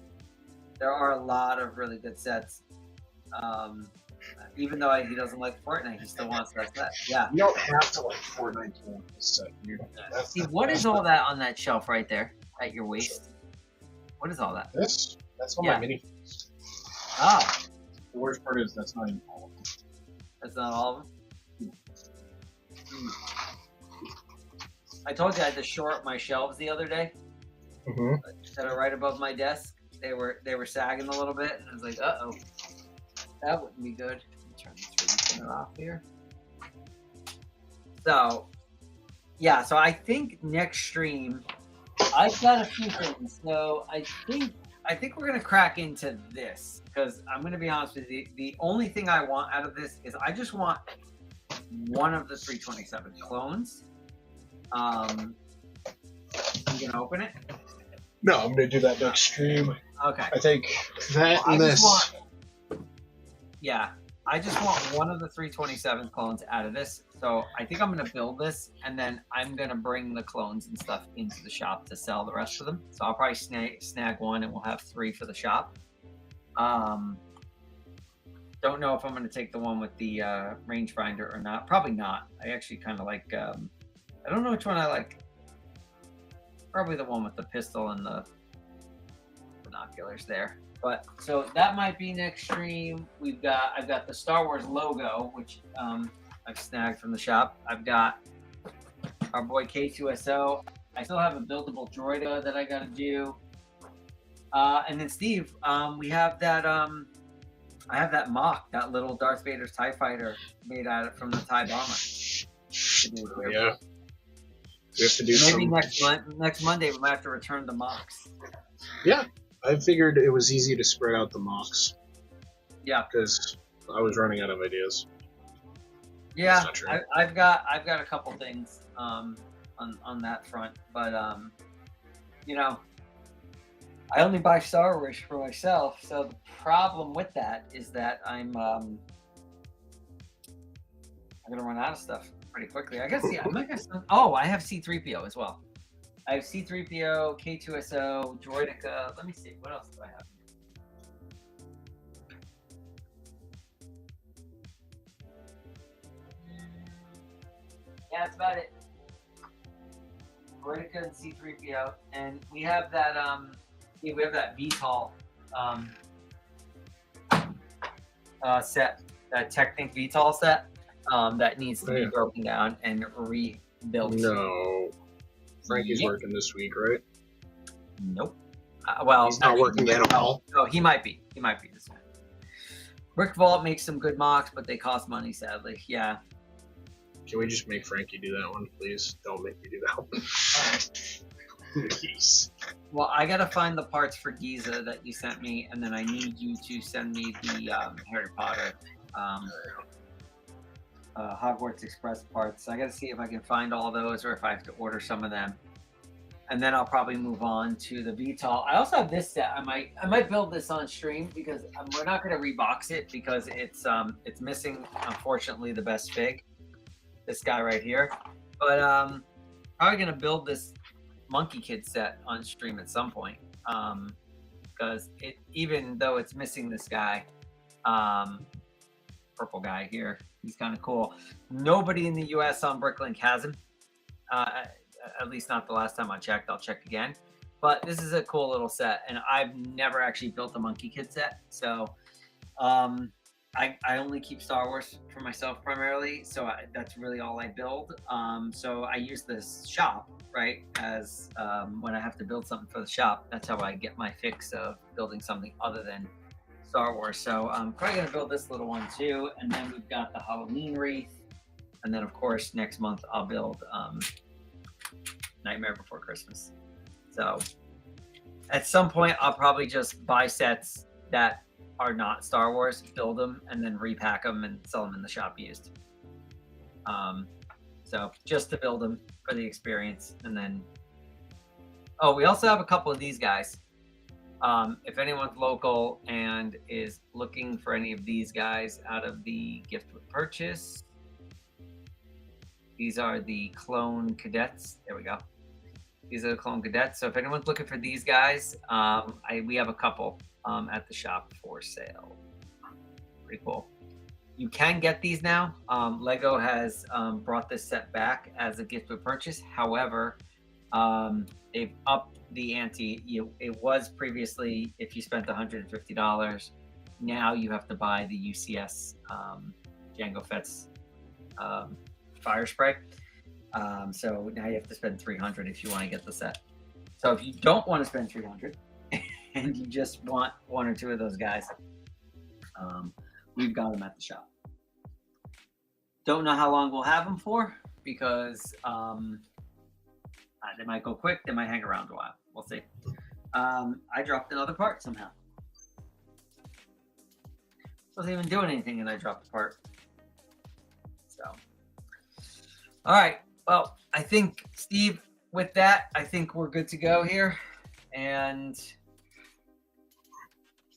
there are a lot of really good sets. Even though he doesn't like Fortnite, he still wants that set. Yeah. You don't have to like Fortnite to want this set, dude. See, what is all that on that shelf right there at your waist? What is all that? This? That's all Yeah. my minifigs. Ah, The worst part is that's not even all of them. that's not all of them. I told you I had to shore up my shelves the other day Mm-hmm. that are right above my desk. They were sagging a little bit, and I was like, uh-oh, that wouldn't be good. Let me turn this center off here. So, yeah, so I think next stream, I've got a few things. So I think we're gonna crack into this, because I'm gonna be honest with you. The only thing I want out of this is I just want one of the 327 clones. You gonna open it? No, I'm gonna do that next stream. Okay. I think that Well, and this. I just want one of the 327 clones out of this. So I think I'm going to build this, and then I'm going to bring the clones and stuff into the shop to sell the rest of them. So I'll probably snag one, and we'll have 3 for the shop. Don't know if I'm going to take the one with the rangefinder or not. Probably not. I actually kind of like, I don't know which one I like. Probably the one with the pistol and the binoculars there. But so that might be next stream. I've got the Star Wars logo, which I've snagged from the shop. I've got our boy K2SO. I still have a buildable droid that I got to do. And then Steve, we have that I have that mock, that little Darth Vader's TIE fighter made out of from the TIE bomber. Yeah. We have to do Maybe some. next Monday we might have to return the mocks. Yeah, I figured it was easy to spread out the mocks. Yeah, because I was running out of ideas. Yeah, I've got a couple things on that front, but you know, I only buy Star Wars for myself. So the problem with that is that I'm gonna run out of stuff pretty quickly. I guess I might have some. Oh, I have C-3PO as well. I have C-3PO, K2SO, Droidica. Let me see. What else do I have? Yeah, that's about it. Droidica and C-3PO, and we have that VTOL set, that Technic VTOL set that needs to be broken down and rebuilt. No, Frankie's working this week, right? Nope. Well, he's not working at all. No, he might be. He might be this week. Brick Vault makes some good mocks, but they cost money, sadly. Yeah. Can we just make Frankie do that one, please? Don't make me do that one. Please. Well, I gotta find the parts for Giza that you sent me, and then I need you to send me the Harry Potter Hogwarts Express parts. I gotta see if I can find all those, or if I have to order some of them. And then I'll probably move on to the VTOL. I also have this set. I might build this on stream because we're not gonna rebox it because it's missing, unfortunately, the best fig. This guy right here, but probably gonna build this Monkey Kid set on stream at some point, because even though it's missing this guy, purple guy here, he's kind of cool. Nobody in the US on Bricklink has him, at least not the last time I checked. I'll check again, but this is a cool little set, and I've never actually built a Monkey Kid set, so I only keep Star Wars for myself primarily, so that's really all I build. So I use this shop, right, as when I have to build something for the shop. That's how I get my fix of building something other than Star Wars. So I'm probably going to build this little one too, and then we've got the Halloween wreath, and then of course next month I'll build Nightmare Before Christmas. So at some point I'll probably just buy sets that are not Star Wars, build them, and then repack them and sell them in the shop used. So just to build them for the experience, and then we also have a couple of these guys. If anyone's local and is looking for any of these guys out of the gift with purchase, these are the clone cadets. There we go. These are the clone cadets. So if anyone's looking for these guys, we have a couple at the shop for sale. Pretty cool. You can get these now. Lego has brought this set back as a gift with purchase. However, they've upped the ante. It was previously, if you spent $150, now you have to buy the UCS Jango Fett's fire spray. So now you have to spend $300 if you want to get the set. So if you don't want to spend $300 and you just want one or two of those guys, we've got them at the shop. Don't know how long we'll have them for, because they might go quick, they might hang around a while. We'll see. I dropped another part somehow. Wasn't even doing anything and I dropped the part. So, all right. Well, I think, Steve, with that, I think we're good to go here. And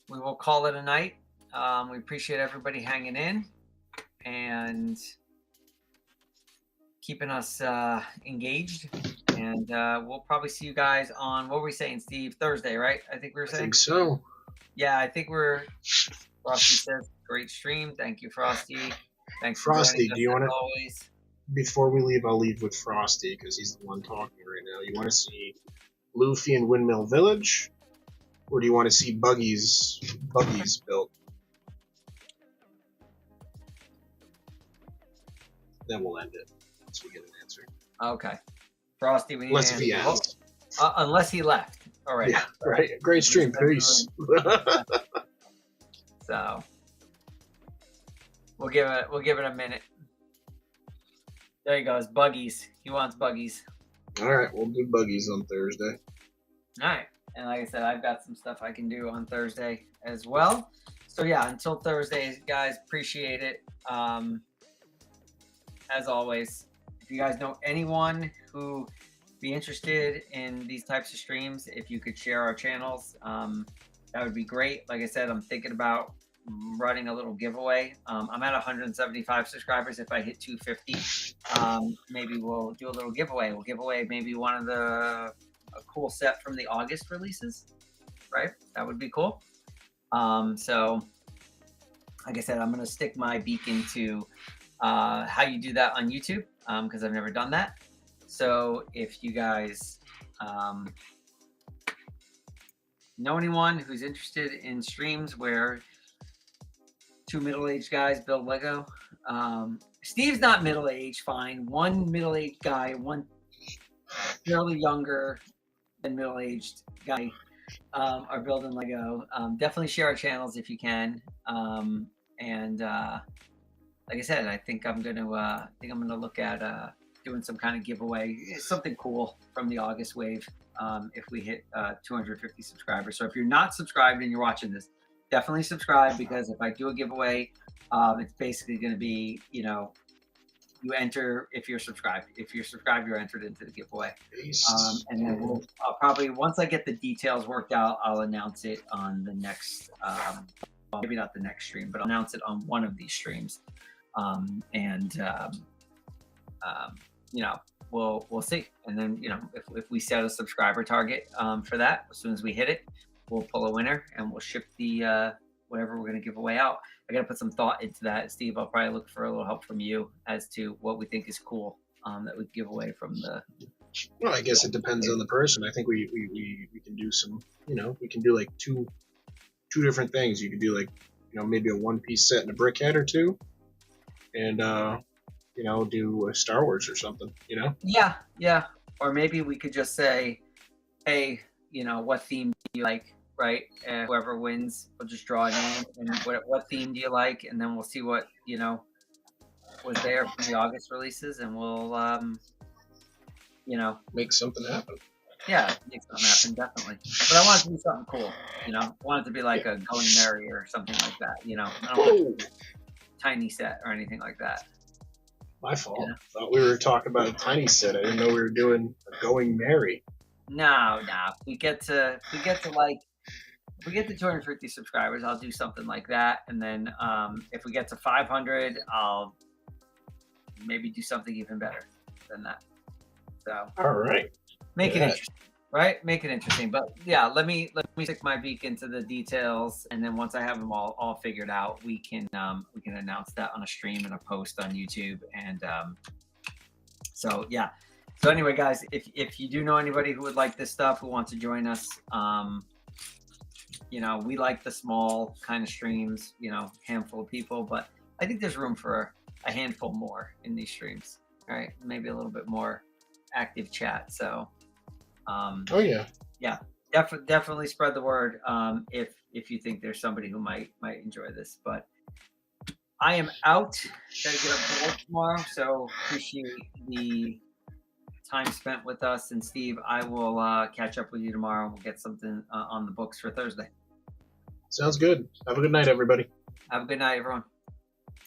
we will call it a night. We appreciate everybody hanging in and keeping us engaged. And we'll probably see you guys on, what were we saying, Steve? Thursday, right? I think we were saying. I think so. Yeah, I think Frosty says, great stream. Thank you, Frosty. Thanks, Frosty. Do you want to? Always. Before we leave, I'll leave with Frosty because he's the one talking right now. You want to see Luffy and Windmill Village, or do you want to see Buggies built? Then we'll end it once we get an answer. Okay, Frosty, we need unless an if he answer. asks. Unless he left. All right. Yeah. Right. Great stream. Peace. So, We'll give it a minute. There he goes, buggies. He wants buggies. All right, we'll do buggies on Thursday. All right. And like I said, I've got some stuff I can do on Thursday as well. So yeah, until Thursday, guys, appreciate it. As always, if you guys know anyone who be interested in these types of streams, if you could share our channels, that would be great. Like I said, I'm thinking about running a little giveaway. I'm at 175 subscribers. If I hit 250, maybe we'll do a little giveaway. We'll give away maybe one of a cool set from the August releases, right? That would be cool. So like I said, I'm going to stick my beak into how you do that on YouTube, because I've never done that. So if you guys know anyone who's interested in streams where two middle-aged guys build Lego, Steve's not middle-aged, fine. One middle-aged guy, one fairly younger than middle-aged guy are building Lego. Definitely share our channels if you can. And like I said, I think I'm gonna look at doing some kind of giveaway, something cool from the August wave, if we hit 250 subscribers. So if you're not subscribed and you're watching this, definitely subscribe, because if I do a giveaway, it's basically going to be, you enter if you're subscribed. If you're subscribed, you're entered into the giveaway. And then I'll probably, once I get the details worked out, I'll announce it on the next, well, maybe not the next stream, but I'll announce it on one of these streams. We'll see. And then, if we set a subscriber target for that, as soon as we hit it, we'll pull a winner and we'll ship the whatever we're going to give away out. I got to put some thought into that. Steve, I'll probably look for a little help from you as to what we think is cool that we give away from the. Well, I guess it depends on the person. I think we can do some, we can do like two different things. You could do like, maybe a one-piece set and a brickhead or two, and do a Star Wars or something. Yeah. Or maybe we could just say, hey, what theme do you like, right? And whoever wins, we'll just draw a name and what theme do you like, and then we'll see what was there from the August releases, and we'll make something happen. Yeah, make something happen, definitely. But I want it to be something cool. I want it to be like a Going Merry or something like that. I don't want a tiny set or anything like that. My fault. Thought we were talking about a tiny set. I didn't know we were doing a Going Merry. No. If we get to 250 subscribers, I'll do something like that. And then if we get to 500, I'll maybe do something even better than that. So all right, make it interesting, right? Make it interesting. But yeah, let me stick my beak into the details, and then once I have them all figured out, we can announce that on a stream and a post on YouTube. And so yeah. So anyway, guys, if you do know anybody who would like this stuff, who wants to join us, we like the small kind of streams, handful of people, but I think there's room for a handful more in these streams, right? Maybe a little bit more active chat. So, definitely spread the word if you think there's somebody who might enjoy this. But I am out. Gotta get up to work tomorrow, so appreciate the time spent with us. And Steve, I will catch up with you tomorrow. We'll get something on the books for Thursday. Sounds good. Have a good night, everybody. Have a good night, everyone.